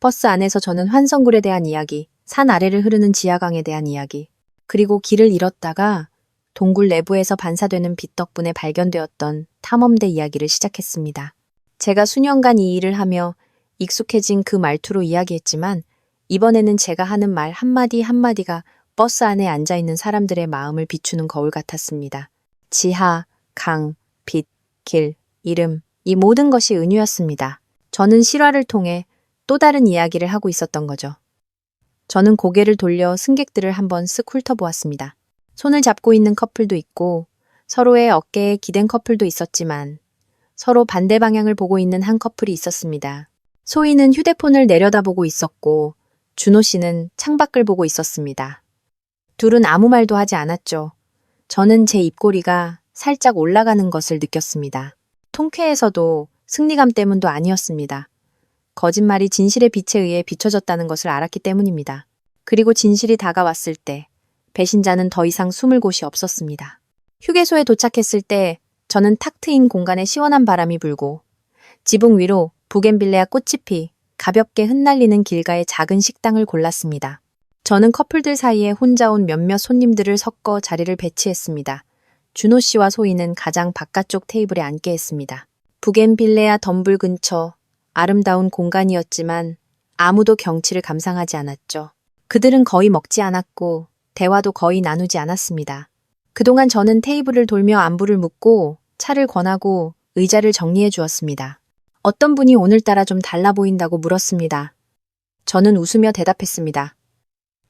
버스 안에서 저는 환성굴에 대한 이야기, 산 아래를 흐르는 지하강에 대한 이야기, 그리고 길을 잃었다가 동굴 내부에서 반사되는 빛 덕분에 발견되었던 탐험대 이야기를 시작했습니다. 제가 수년간 이 일을 하며 익숙해진 그 말투로 이야기했지만 이번에는 제가 하는 말 한마디 한마디가 버스 안에 앉아있는 사람들의 마음을 비추는 거울 같았습니다. 지하, 강, 빛, 길, 이름, 이 모든 것이 은유였습니다. 저는 실화를 통해 또 다른 이야기를 하고 있었던 거죠. 저는 고개를 돌려 승객들을 한번 쓱 훑어보았습니다. 손을 잡고 있는 커플도 있고 서로의 어깨에 기댄 커플도 있었지만 서로 반대 방향을 보고 있는 한 커플이 있었습니다. 소희는 휴대폰을 내려다보고 있었고 준호 씨는 창밖을 보고 있었습니다. 둘은 아무 말도 하지 않았죠. 저는 제 입꼬리가 살짝 올라가는 것을 느꼈습니다. 통쾌해서도 승리감 때문도 아니었습니다. 거짓말이 진실의 빛에 의해 비춰졌다는 것을 알았기 때문입니다. 그리고 진실이 다가왔을 때 배신자는 더 이상 숨을 곳이 없었습니다. 휴게소에 도착했을 때 저는 탁 트인 공간에 시원한 바람이 불고 지붕 위로 부겐빌레아 꽃이 피 가볍게 흩날리는 길가의 작은 식당을 골랐습니다. 저는 커플들 사이에 혼자 온 몇몇 손님들을 섞어 자리를 배치했습니다. 준호 씨와 소희는 가장 바깥쪽 테이블에 앉게 했습니다. 부겐빌레아 덤불 근처 아름다운 공간이었지만 아무도 경치를 감상하지 않았죠. 그들은 거의 먹지 않았고 대화도 거의 나누지 않았습니다. 그동안 저는 테이블을 돌며 안부를 묻고 차를 권하고 의자를 정리해 주었습니다. 어떤 분이 오늘따라 좀 달라 보인다고 물었습니다. 저는 웃으며 대답했습니다.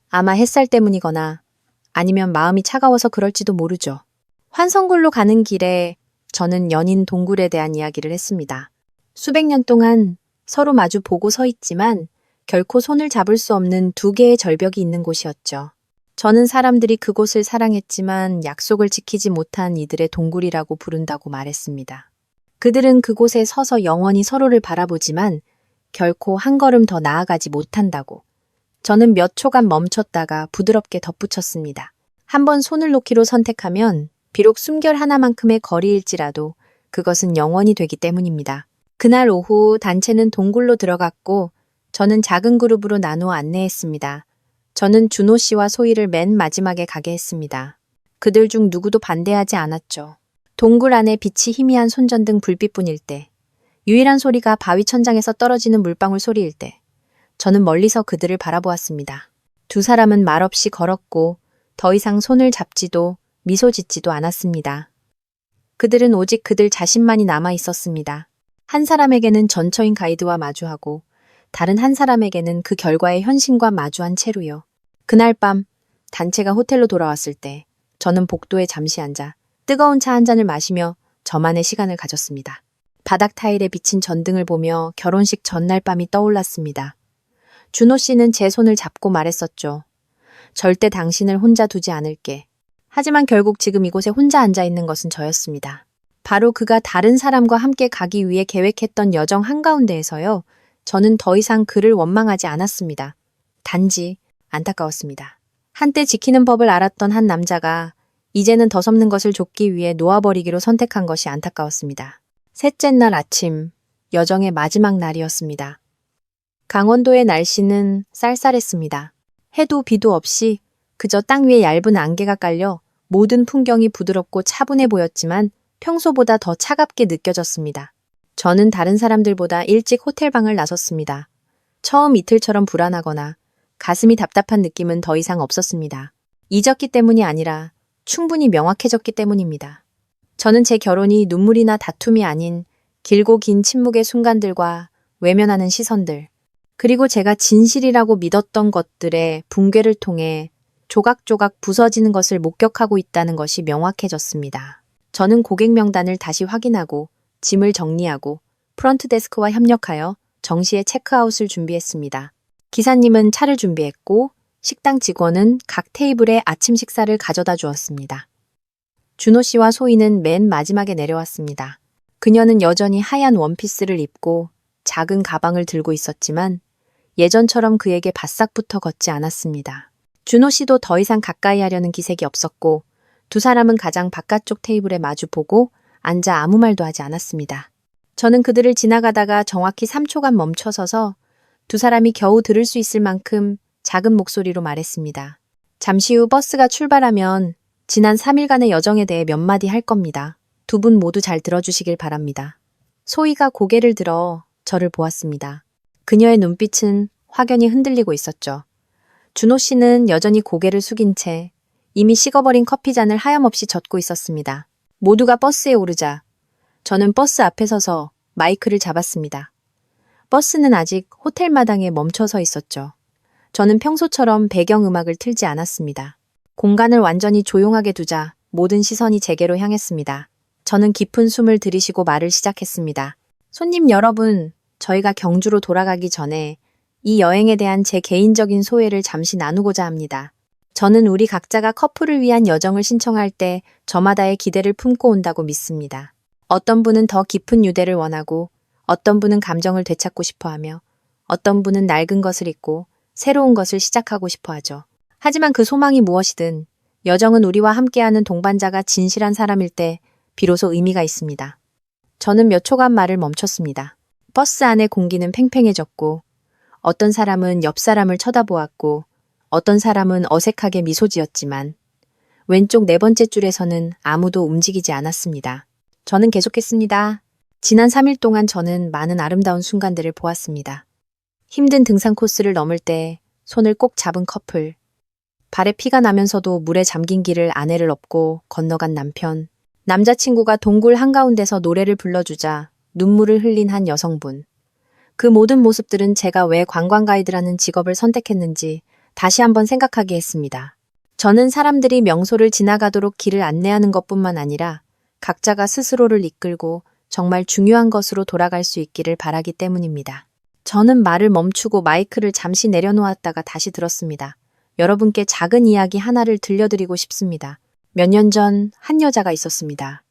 아마 햇살 때문이거나 아니면 마음이 차가워서 그럴지도 모르죠. 환성굴로 가는 길에 저는 연인 동굴에 대한 이야기를 했습니다. 수백 년 동안 서로 마주 보고 서 있지만 결코 손을 잡을 수 없는 두 개의 절벽이 있는 곳이었죠. 저는 사람들이 그곳을 사랑했지만 약속을 지키지 못한 이들의 동굴이라고 부른다고 말했습니다. 그들은 그곳에 서서 영원히 서로를 바라보지만 결코 한 걸음 더 나아가지 못한다고. 저는 몇 초간 멈췄다가 부드럽게 덧붙였습니다. 한번 손을 놓기로 선택하면 비록 숨결 하나만큼의 거리일지라도 그것은 영원이 되기 때문입니다. 그날 오후 단체는 동굴로 들어갔고 저는 작은 그룹으로 나누어 안내했습니다. 저는 준호 씨와 소희를 맨 마지막에 가게 했습니다. 그들 중 누구도 반대하지 않았죠. 동굴 안에 빛이 희미한 손전등 불빛뿐일 때, 유일한 소리가 바위 천장에서 떨어지는 물방울 소리일 때, 저는 멀리서 그들을 바라보았습니다. 두 사람은 말없이 걸었고 더 이상 손을 잡지도 미소 짓지도 않았습니다. 그들은 오직 그들 자신만이 남아 있었습니다. 한 사람에게는 전처인 가이드와 마주하고 다른 한 사람에게는 그 결과의 현신과 마주한 채로요. 그날 밤 단체가 호텔로 돌아왔을 때 저는 복도에 잠시 앉아 뜨거운 차 한 잔을 마시며 저만의 시간을 가졌습니다. 바닥 타일에 비친 전등을 보며 결혼식 전날 밤이 떠올랐습니다. 준호 씨는 제 손을 잡고 말했었죠. 절대 당신을 혼자 두지 않을게. 하지만 결국 지금 이곳에 혼자 앉아 있는 것은 저였습니다. 바로 그가 다른 사람과 함께 가기 위해 계획했던 여정 한가운데에서요. 저는 더 이상 그를 원망하지 않았습니다. 단지 안타까웠습니다. 한때 지키는 법을 알았던 한 남자가 이제는 더섭는 것을 좁기 위해 놓아버리기로 선택한 것이 안타까웠습니다. 셋째 날 아침, 여정의 마지막 날이었습니다. 강원도의 날씨는 쌀쌀했습니다. 해도 비도 없이 그저 땅 위에 얇은 안개가 깔려 모든 풍경이 부드럽고 차분해 보였지만 평소보다 더 차갑게 느껴졌습니다. 저는 다른 사람들보다 일찍 호텔방을 나섰습니다. 처음 이틀처럼 불안하거나 가슴이 답답한 느낌은 더 이상 없었습니다. 잊었기 때문이 아니라 충분히 명확해졌기 때문입니다. 저는 제 결혼이 눈물이나 다툼이 아닌 길고 긴 침묵의 순간들과 외면하는 시선들, 그리고 제가 진실이라고 믿었던 것들의 붕괴를 통해 조각조각 부서지는 것을 목격하고 있다는 것이 명확해졌습니다. 저는 고객 명단을 다시 확인하고 짐을 정리하고 프런트 데스크와 협력하여 정시에 체크아웃을 준비했습니다. 기사님은 차를 준비했고 식당 직원은 각 테이블에 아침 식사를 가져다 주었습니다. 준호 씨와 소희는 맨 마지막에 내려왔습니다. 그녀는 여전히 하얀 원피스를 입고 작은 가방을 들고 있었지만 예전처럼 그에게 바싹 붙어 걷지 않았습니다. 준호 씨도 더 이상 가까이 하려는 기색이 없었고 두 사람은 가장 바깥쪽 테이블에 마주보고 앉아 아무 말도 하지 않았습니다. 저는 그들을 지나가다가 정확히 3초간 멈춰서서 두 사람이 겨우 들을 수 있을 만큼 작은 목소리로 말했습니다. 잠시 후 버스가 출발하면 지난 3일간의 여정에 대해 몇 마디 할 겁니다. 두 분 모두 잘 들어주시길 바랍니다. 소희가 고개를 들어 저를 보았습니다. 그녀의 눈빛은 확연히 흔들리고 있었죠. 준호 씨는 여전히 고개를 숙인 채 이미 식어버린 커피잔을 하염없이 젓고 있었습니다. 모두가 버스에 오르자 저는 버스 앞에 서서 마이크를 잡았습니다. 버스는 아직 호텔 마당에 멈춰서 있었죠. 저는 평소처럼 배경음악을 틀지 않았습니다. 공간을 완전히 조용하게 두자 모든 시선이 제게로 향했습니다. 저는 깊은 숨을 들이쉬고 말을 시작했습니다. 손님 여러분, 저희가 경주로 돌아가기 전에 이 여행에 대한 제 개인적인 소회를 잠시 나누고자 합니다. 저는 우리 각자가 커플을 위한 여정을 신청할 때 저마다의 기대를 품고 온다고 믿습니다. 어떤 분은 더 깊은 유대를 원하고 어떤 분은 감정을 되찾고 싶어하며 어떤 분은 낡은 것을 잊고 새로운 것을 시작하고 싶어 하죠. 하지만 그 소망이 무엇이든 여정은 우리와 함께하는 동반자가 진실한 사람일 때 비로소 의미가 있습니다. 저는 몇 초간 말을 멈췄습니다. 버스 안의 공기는 팽팽해졌고 어떤 사람은 옆 사람을 쳐다보았고 어떤 사람은 어색하게 미소 지었지만 왼쪽 네 번째 줄에서는 아무도 움직이지 않았습니다. 저는 계속했습니다. 지난 3일 동안 저는 많은 아름다운 순간들을 보았습니다. 힘든 등산 코스를 넘을 때 손을 꼭 잡은 커플, 발에 피가 나면서도 물에 잠긴 길을 아내를 업고 건너간 남편, 남자친구가 동굴 한가운데서 노래를 불러주자 눈물을 흘린 한 여성분. 그 모든 모습들은 제가 왜 관광 가이드라는 직업을 선택했는지 다시 한번 생각하게 했습니다. 저는 사람들이 명소를 지나가도록 길을 안내하는 것뿐만 아니라 각자가 스스로를 이끌고 정말 중요한 것으로 돌아갈 수 있기를 바라기 때문입니다. 저는 말을 멈추고 마이크를 잠시 내려놓았다가 다시 들었습니다. 여러분께 작은 이야기 하나를 들려드리고 싶습니다. 몇 년 전 한 여자가 있었습니다.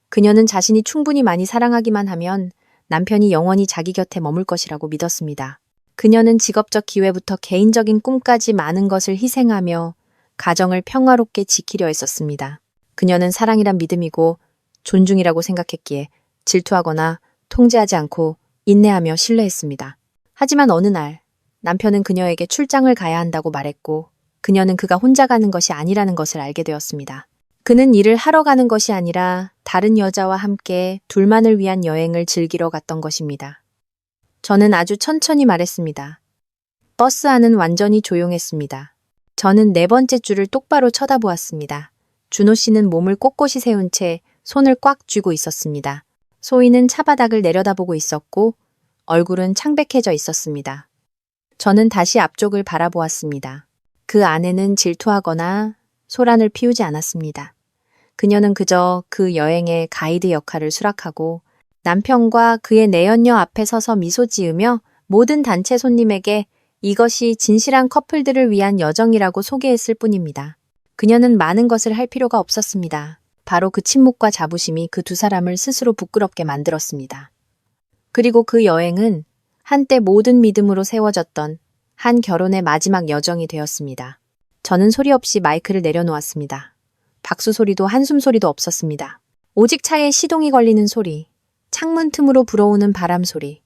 그녀는 자신이 충분히 많이 사랑하기만 하면 남편이 영원히 자기 곁에 머물 것이라고 믿었습니다. 그녀는 직업적 기회부터 개인적인 꿈까지 많은 것을 희생하며 가정을 평화롭게 지키려 했었습니다. 그녀는 사랑이란 믿음이고 존중이라고 생각했기에 질투하거나 통제하지 않고 인내하며 신뢰했습니다. 하지만 어느 날 남편은 그녀에게 출장을 가야 한다고 말했고 그녀는 그가 혼자 가는 것이 아니라는 것을 알게 되었습니다. 그는 일을 하러 가는 것이 아니라 다른 여자와 함께 둘만을 위한 여행을 즐기러 갔던 것입니다. 저는 아주 천천히 말했습니다. 버스 안은 완전히 조용했습니다. 저는 네 번째 줄을 똑바로 쳐다보았습니다. 준호 씨는 몸을 꼿꼿이 세운 채 손을 꽉 쥐고 있었습니다. 소희는 차바닥을 내려다보고 있었고 얼굴은 창백해져 있었습니다. 저는 다시 앞쪽을 바라보았습니다. 그 아내는 질투하거나 소란을 피우지 않았습니다. 그녀는 그저 그 여행의 가이드 역할을 수락하고 남편과 그의 내연녀 앞에 서서 미소 지으며 모든 단체 손님에게 이것이 진실한 커플들을 위한 여정이라고 소개했을 뿐입니다. 그녀는 많은 것을 할 필요가 없었습니다. 바로 그 침묵과 자부심이 그 두 사람을 스스로 부끄럽게 만들었습니다. 그리고 그 여행은 한때 모든 믿음으로 세워졌던 한 결혼의 마지막 여정이 되었습니다. 저는 소리 없이 마이크를 내려놓았습니다. 박수 소리도 한숨 소리도 없었습니다. 오직 차에 시동이 걸리는 소리, 창문 틈으로 불어오는 바람 소리,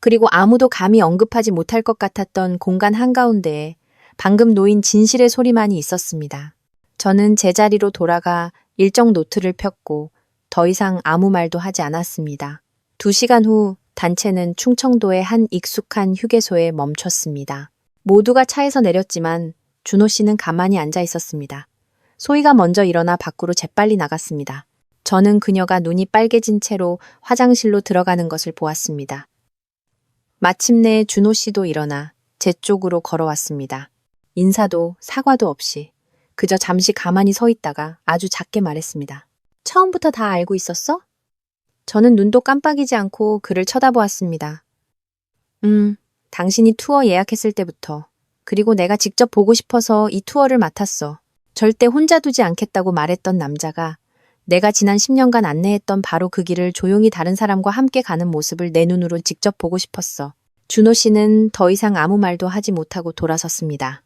그리고 아무도 감히 언급하지 못할 것 같았던 공간 한가운데에 방금 놓인 진실의 소리만이 있었습니다. 저는 제자리로 돌아가 일정 노트를 폈고 더 이상 아무 말도 하지 않았습니다. 2시간 후 단체는 충청도의 한 익숙한 휴게소에 멈췄습니다. 모두가 차에서 내렸지만 준호 씨는 가만히 앉아 있었습니다. 소희가 먼저 일어나 밖으로 재빨리 나갔습니다. 저는 그녀가 눈이 빨개진 채로 화장실로 들어가는 것을 보았습니다. 마침내 준호 씨도 일어나 제 쪽으로 걸어왔습니다. 인사도 사과도 없이 그저 잠시 가만히 서 있다가 아주 작게 말했습니다. 처음부터 다 알고 있었어? 저는 눈도 깜빡이지 않고 그를 쳐다보았습니다. 당신이 투어 예약했을 때부터. 그리고 내가 직접 보고 싶어서 이 투어를 맡았어. 절대 혼자 두지 않겠다고 말했던 남자가 내가 지난 10년간 안내했던 바로 그 길을 조용히 다른 사람과 함께 가는 모습을 내 눈으로 직접 보고 싶었어. 준호 씨는 더 이상 아무 말도 하지 못하고 돌아섰습니다.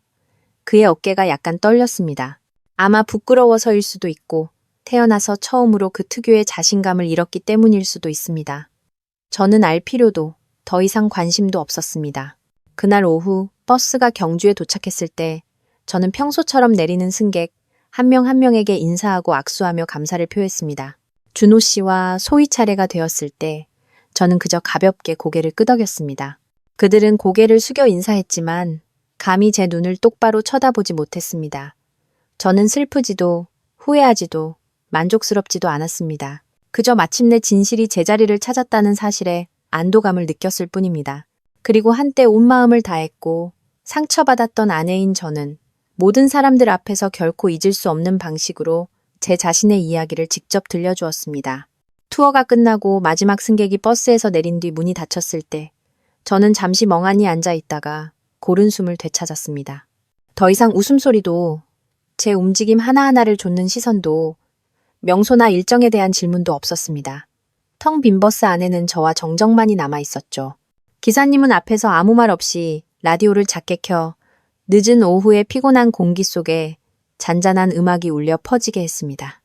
그의 어깨가 약간 떨렸습니다. 아마 부끄러워서일 수도 있고 태어나서 처음으로 그 특유의 자신감을 잃었기 때문일 수도 있습니다. 저는 알 필요도 더 이상 관심도 없었습니다. 그날 오후 버스가 경주에 도착했을 때 저는 평소처럼 내리는 승객 한 명 한 명에게 인사하고 악수하며 감사를 표했습니다. 준호 씨와 소위 차례가 되었을 때 저는 그저 가볍게 고개를 끄덕였습니다. 그들은 고개를 숙여 인사했지만 감히 제 눈을 똑바로 쳐다보지 못했습니다. 저는 슬프지도 후회하지도 만족스럽지도 않았습니다. 그저 마침내 진실이 제자리를 찾았다는 사실에 안도감을 느꼈을 뿐입니다. 그리고 한때 온 마음을 다했고 상처받았던 아내인 저는 모든 사람들 앞에서 결코 잊을 수 없는 방식으로 제 자신의 이야기를 직접 들려주었습니다. 투어가 끝나고 마지막 승객이 버스에서 내린 뒤 문이 닫혔을 때 저는 잠시 멍하니 앉아 있다가 고른 숨을 되찾았습니다. 더 이상 웃음소리도 제 움직임 하나하나를 좇는 시선도 명소나 일정에 대한 질문도 없었습니다. 텅 빈 버스 안에는 저와 정적만이 남아 있었죠. 기사님은 앞에서 아무 말 없이 라디오를 작게 켜 늦은 오후의 피곤한 공기 속에 잔잔한 음악이 울려 퍼지게 했습니다.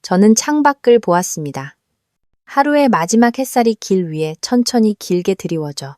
저는 창밖을 보았습니다. 하루의 마지막 햇살이 길 위에 천천히 길게 드리워져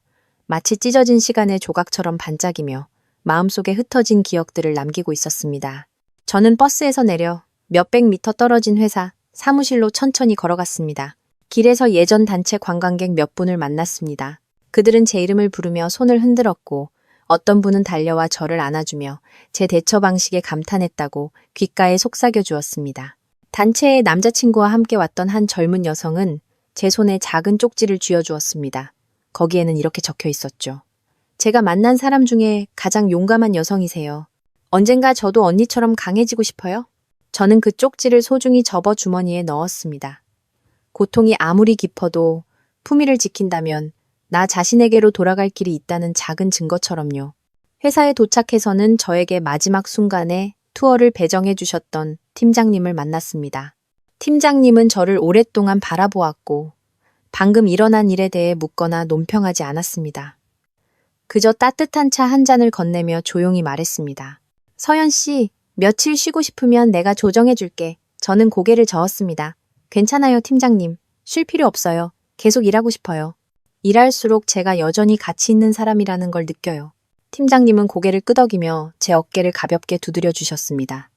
마치 찢어진 시간의 조각처럼 반짝이며 마음속에 흩어진 기억들을 남기고 있었습니다. 저는 버스에서 내려 몇백 미터 떨어진 회사 사무실로 천천히 걸어갔습니다. 길에서 예전 단체 관광객 몇 분을 만났습니다. 그들은 제 이름을 부르며 손을 흔들었고 어떤 분은 달려와 저를 안아주며 제 대처 방식에 감탄했다고 귓가에 속삭여 주었습니다. 단체의 남자친구와 함께 왔던 한 젊은 여성은 제 손에 작은 쪽지를 쥐어주었습니다. 거기에는 이렇게 적혀 있었죠. 제가 만난 사람 중에 가장 용감한 여성이세요. 언젠가 저도 언니처럼 강해지고 싶어요? 저는 그 쪽지를 소중히 접어 주머니에 넣었습니다. 고통이 아무리 깊어도 품위를 지킨다면 나 자신에게로 돌아갈 길이 있다는 작은 증거처럼요. 회사에 도착해서는 저에게 마지막 순간에 투어를 배정해 주셨던 팀장님을 만났습니다. 팀장님은 저를 오랫동안 바라보았고 방금 일어난 일에 대해 묻거나 논평하지 않았습니다. 그저 따뜻한 차 한 잔을 건네며 조용히 말했습니다. 서연 씨, 며칠 쉬고 싶으면 내가 조정해 줄게. 저는 고개를 저었습니다. 괜찮아요, 팀장님. 쉴 필요 없어요. 계속 일하고 싶어요. 일할수록 제가 여전히 가치 있는 사람이라는 걸 느껴요. 팀장님은 고개를 끄덕이며 제 어깨를 가볍게 두드려 주셨습니다.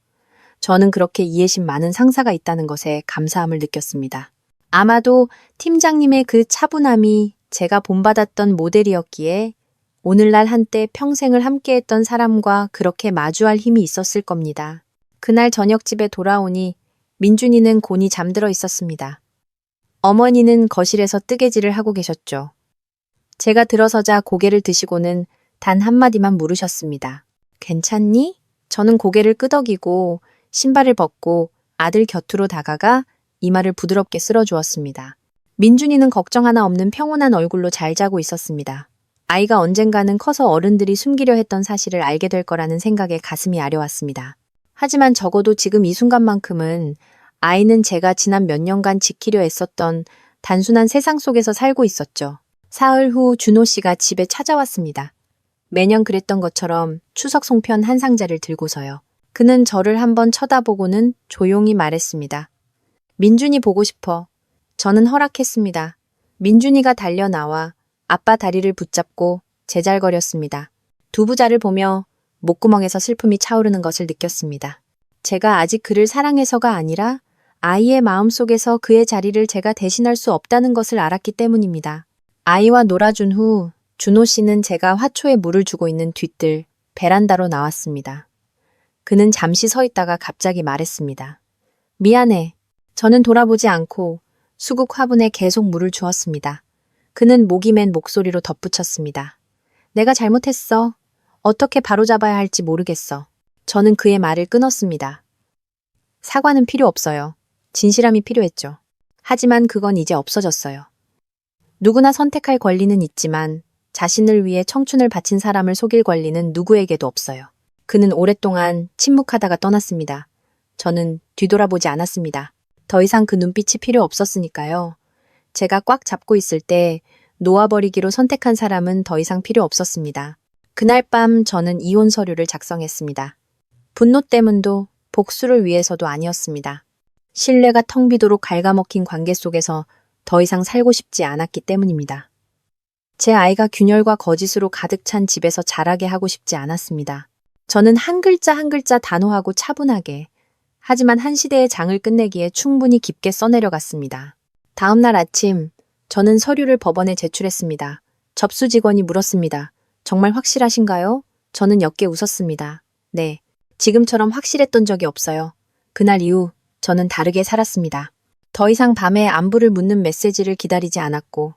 저는 그렇게 이해심 많은 상사가 있다는 것에 감사함을 느꼈습니다. 아마도 팀장님의 그 차분함이 제가 본받았던 모델이었기에 오늘날 한때 평생을 함께했던 사람과 그렇게 마주할 힘이 있었을 겁니다. 그날 저녁 집에 돌아오니 민준이는 곤히 잠들어 있었습니다. 어머니는 거실에서 뜨개질을 하고 계셨죠. 제가 들어서자 고개를 드시고는 단 한마디만 물으셨습니다. 괜찮니? 저는 고개를 끄덕이고 신발을 벗고 아들 곁으로 다가가 이마를 부드럽게 쓸어주었습니다. 민준이는 걱정 하나 없는 평온한 얼굴로 잘 자고 있었습니다. 아이가 언젠가는 커서 어른들이 숨기려 했던 사실을 알게 될 거라는 생각에 가슴이 아려왔습니다. 하지만 적어도 지금 이 순간만큼은 아이는 제가 지난 몇 년간 지키려 애썼던 단순한 세상 속에서 살고 있었죠. 사흘 후 준호 씨가 집에 찾아왔습니다. 매년 그랬던 것처럼 추석 송편 한 상자를 들고서요. 그는 저를 한번 쳐다보고는 조용히 말했습니다. 민준이 보고 싶어. 저는 허락했습니다. 민준이가 달려 나와 아빠 다리를 붙잡고 제잘거렸습니다. 두 부자를 보며 목구멍에서 슬픔이 차오르는 것을 느꼈습니다. 제가 아직 그를 사랑해서가 아니라 아이의 마음속에서 그의 자리를 제가 대신할 수 없다는 것을 알았기 때문입니다. 아이와 놀아준 후 준호 씨는 제가 화초에 물을 주고 있는 뒤뜰 베란다로 나왔습니다. 그는 잠시 서 있다가 갑자기 말했습니다. 미안해. 저는 돌아보지 않고 수국 화분에 계속 물을 주었습니다. 그는 목이 맨 목소리로 덧붙였습니다. 내가 잘못했어. 어떻게 바로잡아야 할지 모르겠어. 저는 그의 말을 끊었습니다. 사과는 필요 없어요. 진실함이 필요했죠. 하지만 그건 이제 없어졌어요. 누구나 선택할 권리는 있지만 자신을 위해 청춘을 바친 사람을 속일 권리는 누구에게도 없어요. 그는 오랫동안 침묵하다가 떠났습니다. 저는 뒤돌아보지 않았습니다. 더 이상 그 눈빛이 필요 없었으니까요. 제가 꽉 잡고 있을 때 놓아버리기로 선택한 사람은 더 이상 필요 없었습니다. 그날 밤 저는 이혼 서류를 작성했습니다. 분노 때문도 복수를 위해서도 아니었습니다. 신뢰가 텅 비도록 갉아먹힌 관계 속에서 더 이상 살고 싶지 않았기 때문입니다. 제 아이가 균열과 거짓으로 가득 찬 집에서 자라게 하고 싶지 않았습니다. 저는 한 글자 한 글자 단호하고 차분하게, 하지만 한 시대의 장을 끝내기에 충분히 깊게 써내려갔습니다. 다음 날 아침, 저는 서류를 법원에 제출했습니다. 접수 직원이 물었습니다. 정말 확실하신가요? 저는 옅게 웃었습니다. 네, 지금처럼 확실했던 적이 없어요. 그날 이후 저는 다르게 살았습니다. 더 이상 밤에 안부를 묻는 메시지를 기다리지 않았고,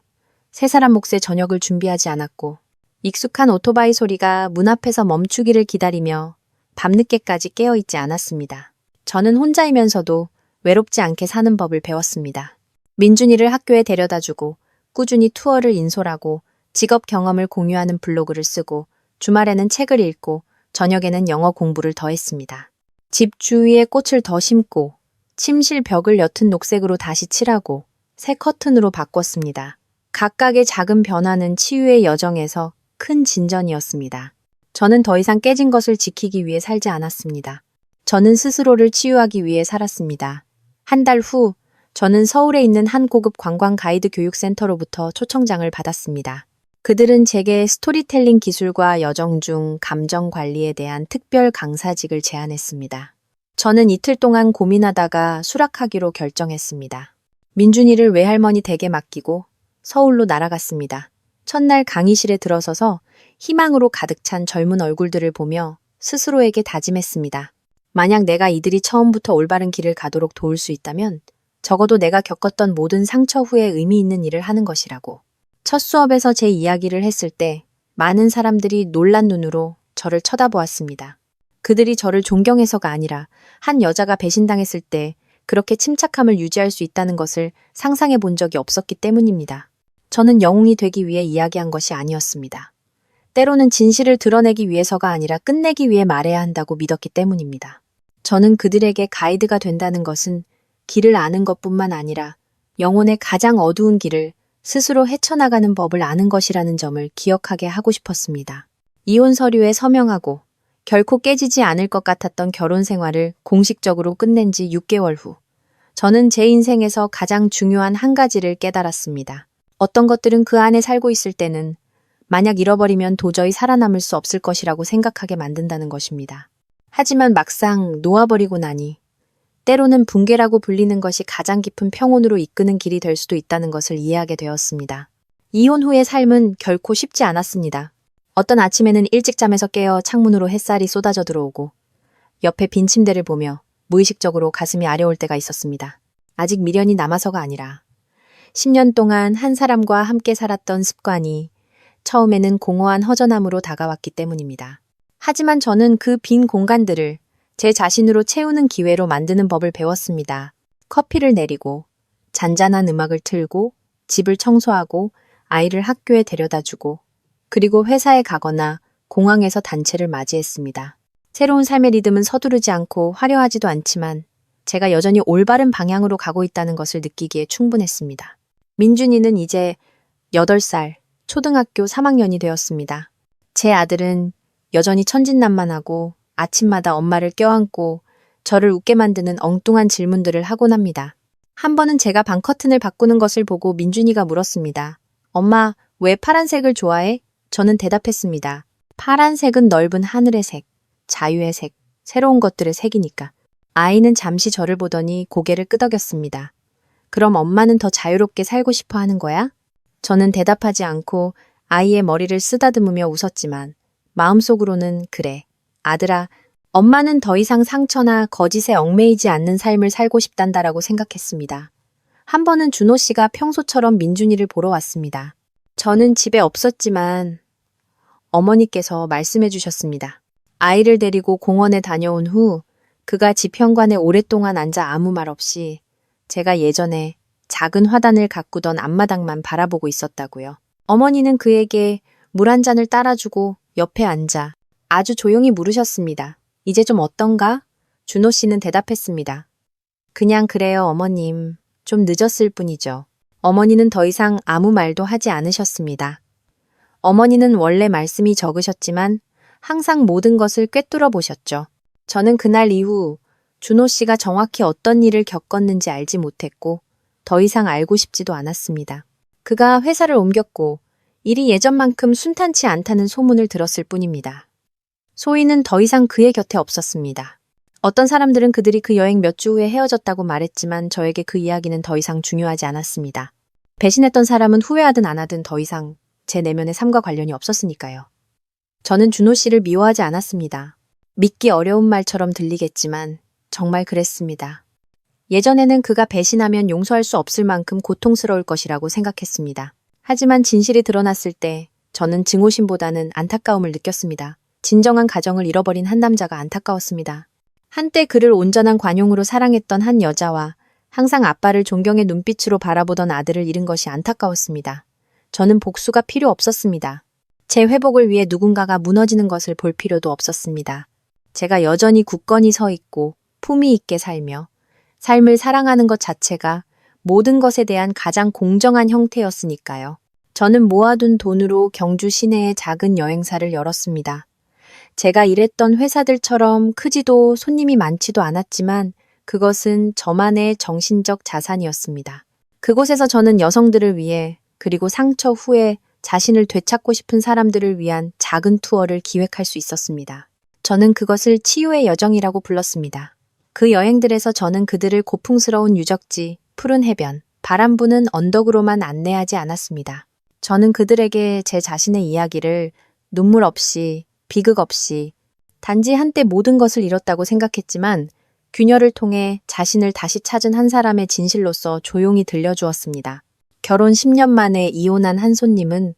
세 사람 몫의 저녁을 준비하지 않았고, 익숙한 오토바이 소리가 문 앞에서 멈추기를 기다리며 밤늦게까지 깨어있지 않았습니다. 저는 혼자이면서도 외롭지 않게 사는 법을 배웠습니다. 민준이를 학교에 데려다주고, 꾸준히 투어를 인솔하고, 직업 경험을 공유하는 블로그를 쓰고, 주말에는 책을 읽고, 저녁에는 영어 공부를 더 했습니다. 집 주위에 꽃을 더 심고, 침실 벽을 옅은 녹색으로 다시 칠하고, 새 커튼으로 바꿨습니다. 각각의 작은 변화는 치유의 여정에서 큰 진전이었습니다. 저는 더 이상 깨진 것을 지키기 위해 살지 않았습니다. 저는 스스로를 치유하기 위해 살았습니다. 한 달 후, 저는 서울에 있는 한 고급 관광 가이드 교육센터로부터 초청장을 받았습니다. 그들은 제게 스토리텔링 기술과 여정 중 감정 관리에 대한 특별 강사직을 제안했습니다. 저는 이틀 동안 고민하다가 수락하기로 결정했습니다. 민준이를 외할머니 댁에 맡기고 서울로 날아갔습니다. 첫날 강의실에 들어서서 희망으로 가득 찬 젊은 얼굴들을 보며 스스로에게 다짐했습니다. 만약 내가 이들이 처음부터 올바른 길을 가도록 도울 수 있다면 적어도 내가 겪었던 모든 상처 후에 의미 있는 일을 하는 것이라고. 첫 수업에서 제 이야기를 했을 때 많은 사람들이 놀란 눈으로 저를 쳐다보았습니다. 그들이 저를 존경해서가 아니라 한 여자가 배신당했을 때 그렇게 침착함을 유지할 수 있다는 것을 상상해 본 적이 없었기 때문입니다. 저는 영웅이 되기 위해 이야기한 것이 아니었습니다. 때로는 진실을 드러내기 위해서가 아니라 끝내기 위해 말해야 한다고 믿었기 때문입니다. 저는 그들에게 가이드가 된다는 것은 길을 아는 것뿐만 아니라 영혼의 가장 어두운 길을 스스로 헤쳐나가는 법을 아는 것이라는 점을 기억하게 하고 싶었습니다. 이혼 서류에 서명하고 결코 깨지지 않을 것 같았던 결혼 생활을 공식적으로 끝낸 지 6개월 후, 저는 제 인생에서 가장 중요한 한 가지를 깨달았습니다. 어떤 것들은 그 안에 살고 있을 때는 만약 잃어버리면 도저히 살아남을 수 없을 것이라고 생각하게 만든다는 것입니다. 하지만 막상 놓아버리고 나니 때로는 붕괴라고 불리는 것이 가장 깊은 평온으로 이끄는 길이 될 수도 있다는 것을 이해하게 되었습니다. 이혼 후의 삶은 결코 쉽지 않았습니다. 어떤 아침에는 일찍 잠에서 깨어 창문으로 햇살이 쏟아져 들어오고 옆에 빈 침대를 보며 무의식적으로 가슴이 아려올 때가 있었습니다. 아직 미련이 남아서가 아니라 10년 동안 한 사람과 함께 살았던 습관이 처음에는 공허한 허전함으로 다가왔기 때문입니다. 하지만 저는 그 빈 공간들을 제 자신으로 채우는 기회로 만드는 법을 배웠습니다. 커피를 내리고, 잔잔한 음악을 틀고, 집을 청소하고, 아이를 학교에 데려다주고, 그리고 회사에 가거나 공항에서 단체를 맞이했습니다. 새로운 삶의 리듬은 서두르지 않고 화려하지도 않지만 제가 여전히 올바른 방향으로 가고 있다는 것을 느끼기에 충분했습니다. 민준이는 이제 8살, 초등학교 3학년이 되었습니다. 제 아들은 여전히 천진난만하고 아침마다 엄마를 껴안고 저를 웃게 만드는 엉뚱한 질문들을 하곤 합니다. 한 번은 제가 방 커튼을 바꾸는 것을 보고 민준이가 물었습니다. 엄마, 왜 파란색을 좋아해? 저는 대답했습니다. 파란색은 넓은 하늘의 색, 자유의 색, 새로운 것들의 색이니까. 아이는 잠시 저를 보더니 고개를 끄덕였습니다. 그럼 엄마는 더 자유롭게 살고 싶어 하는 거야? 저는 대답하지 않고 아이의 머리를 쓰다듬으며 웃었지만 마음속으로는 그래, 아들아, 엄마는 더 이상 상처나 거짓에 얽매이지 않는 삶을 살고 싶단다라고 생각했습니다. 한 번은 준호 씨가 평소처럼 민준이를 보러 왔습니다. 저는 집에 없었지만 어머니께서 말씀해 주셨습니다. 아이를 데리고 공원에 다녀온 후 그가 집 현관에 오랫동안 앉아 아무 말 없이 제가 예전에 작은 화단을 가꾸던 앞마당만 바라보고 있었다고요. 어머니는 그에게 물 한 잔을 따라주고 옆에 앉아 아주 조용히 물으셨습니다. 이제 좀 어떤가? 준호 씨는 대답했습니다. 그냥 그래요, 어머님. 좀 늦었을 뿐이죠. 어머니는 더 이상 아무 말도 하지 않으셨습니다. 어머니는 원래 말씀이 적으셨지만 항상 모든 것을 꿰뚫어 보셨죠. 저는 그날 이후 준호 씨가 정확히 어떤 일을 겪었는지 알지 못했고 더 이상 알고 싶지도 않았습니다. 그가 회사를 옮겼고 일이 예전만큼 순탄치 않다는 소문을 들었을 뿐입니다. 소희는 더 이상 그의 곁에 없었습니다. 어떤 사람들은 그들이 그 여행 몇 주 후에 헤어졌다고 말했지만 저에게 그 이야기는 더 이상 중요하지 않았습니다. 배신했던 사람은 후회하든 안 하든 더 이상 제 내면의 삶과 관련이 없었으니까요. 저는 준호 씨를 미워하지 않았습니다. 믿기 어려운 말처럼 들리겠지만 정말 그랬습니다. 예전에는 그가 배신하면 용서할 수 없을 만큼 고통스러울 것이라고 생각했습니다. 하지만 진실이 드러났을 때 저는 증오심보다는 안타까움을 느꼈습니다. 진정한 가정을 잃어버린 한 남자가 안타까웠습니다. 한때 그를 온전한 관용으로 사랑했던 한 여자와 항상 아빠를 존경의 눈빛으로 바라보던 아들을 잃은 것이 안타까웠습니다. 저는 복수가 필요 없었습니다. 제 회복을 위해 누군가가 무너지는 것을 볼 필요도 없었습니다. 제가 여전히 굳건히 서 있고 품위 있게 살며 삶을 사랑하는 것 자체가 모든 것에 대한 가장 공정한 형태였으니까요. 저는 모아둔 돈으로 경주 시내에 작은 여행사를 열었습니다. 제가 일했던 회사들처럼 크지도 손님이 많지도 않았지만 그것은 저만의 정신적 자산이었습니다. 그곳에서 저는 여성들을 위해 그리고 상처 후에 자신을 되찾고 싶은 사람들을 위한 작은 투어를 기획할 수 있었습니다. 저는 그것을 치유의 여정이라고 불렀습니다. 그 여행들에서 저는 그들을 고풍스러운 유적지, 푸른 해변, 바람 부는 언덕으로만 안내하지 않았습니다. 저는 그들에게 제 자신의 이야기를 눈물 없이, 비극 없이, 단지 한때 모든 것을 잃었다고 생각했지만 균열을 통해 자신을 다시 찾은 한 사람의 진실로서 조용히 들려주었습니다. 결혼 10년 만에 이혼한 한 손님은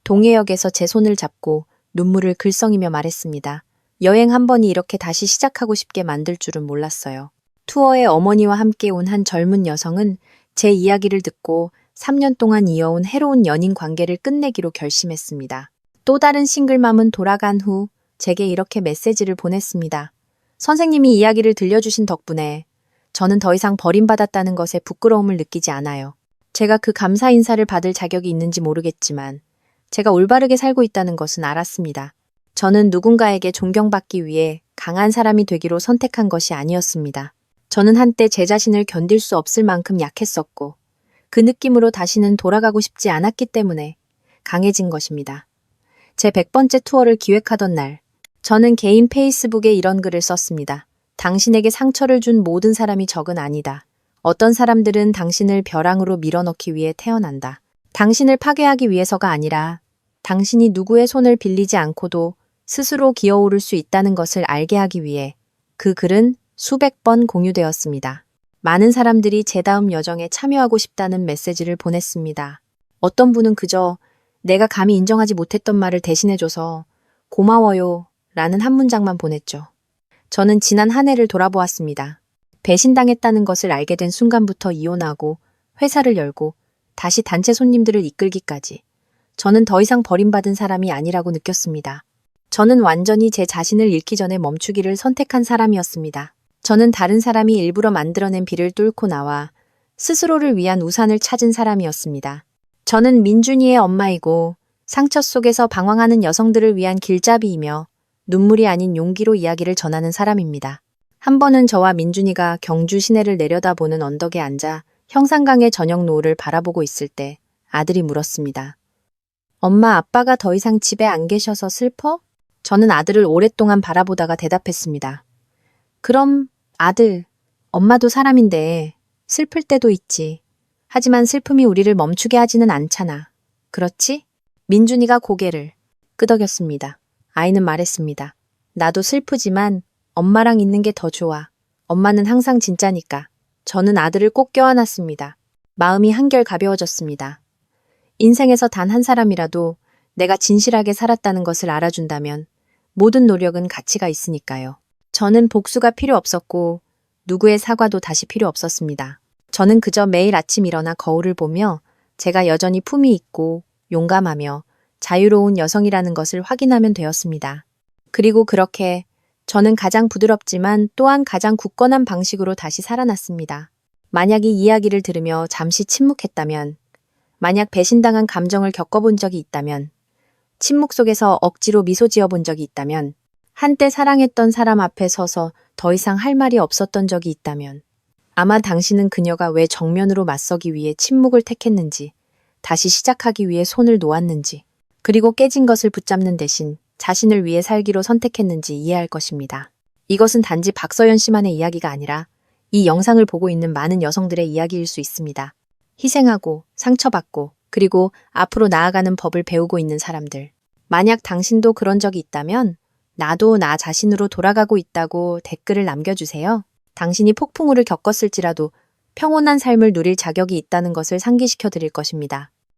동해역에서 제 손을 잡고 눈물을 글썽이며 말했습니다. 여행 한 번이 이렇게 다시 시작하고 싶게 만들 줄은 몰랐어요. 투어에 어머니와 함께 온 한 젊은 여성은 제 이야기를 듣고 3년 동안 이어온 해로운 연인 관계를 끝내기로 결심했습니다. 또 다른 싱글맘은 돌아간 후 제게 이렇게 메시지를 보냈습니다. 선생님이 이야기를 들려주신 덕분에 저는 더 이상 버림받았다는 것에 부끄러움을 느끼지 않아요. 제가 그 감사 인사를 받을 자격이 있는지 모르겠지만 제가 올바르게 살고 있다는 것은 알았습니다. 저는 누군가에게 존경받기 위해 강한 사람이 되기로 선택한 것이 아니었습니다. 저는 한때 제 자신을 견딜 수 없을 만큼 약했었고 그 느낌으로 다시는 돌아가고 싶지 않았기 때문에 강해진 것입니다. 제 100번째 투어를 기획하던 날, 저는 개인 페이스북에 이런 글을 썼습니다. 당신에게 상처를 준 모든 사람이 적은 아니다. 어떤 사람들은 당신을 벼랑으로 밀어넣기 위해 태어난다. 당신을 파괴하기 위해서가 아니라 당신이 누구의 손을 빌리지 않고도 스스로 기어오를 수 있다는 것을 알게 하기 위해 그 글은 수백 번 공유되었습니다. 많은 사람들이 제 다음 여정에 참여하고 싶다는 메시지를 보냈습니다. 어떤 분은 그저 내가 감히 인정하지 못했던 말을 대신해줘서 고마워요 라는 한 문장만 보냈죠. 저는 지난 한 해를 돌아보았습니다. 배신당했다는 것을 알게 된 순간부터 이혼하고 회사를 열고 다시 단체 손님들을 이끌기까지 저는 더 이상 버림받은 사람이 아니라고 느꼈습니다. 저는 완전히 제 자신을 잃기 전에 멈추기를 선택한 사람이었습니다. 저는 다른 사람이 일부러 만들어낸 비를 뚫고 나와 스스로를 위한 우산을 찾은 사람이었습니다. 저는 민준이의 엄마이고 상처 속에서 방황하는 여성들을 위한 길잡이이며 눈물이 아닌 용기로 이야기를 전하는 사람입니다. 한 번은 저와 민준이가 경주 시내를 내려다보는 언덕에 앉아 형산강의 저녁 노을을 바라보고 있을 때 아들이 물었습니다. 엄마, 아빠가 더 이상 집에 안 계셔서 슬퍼? 저는 아들을 오랫동안 바라보다가 대답했습니다. 그럼 아들, 엄마도 사람인데 슬플 때도 있지. 하지만 슬픔이 우리를 멈추게 하지는 않잖아. 그렇지? 민준이가 고개를 끄덕였습니다. 아이는 말했습니다. 나도 슬프지만 엄마랑 있는 게 더 좋아. 엄마는 항상 진짜니까. 저는 아들을 꼭 껴안았습니다. 마음이 한결 가벼워졌습니다. 인생에서 단 한 사람이라도 내가 진실하게 살았다는 것을 알아준다면 모든 노력은 가치가 있으니까요. 저는 복수가 필요 없었고 누구의 사과도 다시 필요 없었습니다. 저는 그저 매일 아침 일어나 거울을 보며 제가 여전히 품이 있고 용감하며 자유로운 여성이라는 것을 확인하면 되었습니다. 그리고 그렇게 저는 가장 부드럽지만 또한 가장 굳건한 방식으로 다시 살아났습니다. 만약 이 이야기를 들으며 잠시 침묵했다면, 만약 배신당한 감정을 겪어본 적이 있다면, 침묵 속에서 억지로 미소 지어본 적이 있다면, 한때 사랑했던 사람 앞에 서서 더 이상 할 말이 없었던 적이 있다면, 아마 당신은 그녀가 왜 정면으로 맞서기 위해 침묵을 택했는지, 다시 시작하기 위해 손을 놓았는지, 그리고 깨진 것을 붙잡는 대신 자신을 위해 살기로 선택했는지 이해할 것입니다. 이것은 단지 박서연 씨만의 이야기가 아니라 이 영상을 보고 있는 많은 여성들의 이야기일 수 있습니다. 희생하고 상처받고 그리고 앞으로 나아가는 법을 배우고 있는 사람들. 만약 당신도 그런 적이 있다면 나도 나 자신으로 돌아가고 있다고 댓글을 남겨주세요. 당신이 폭풍우를 겪었을지라도 평온한 삶을 누릴 자격이 있다는 것을 상기시켜 드릴 것입니다.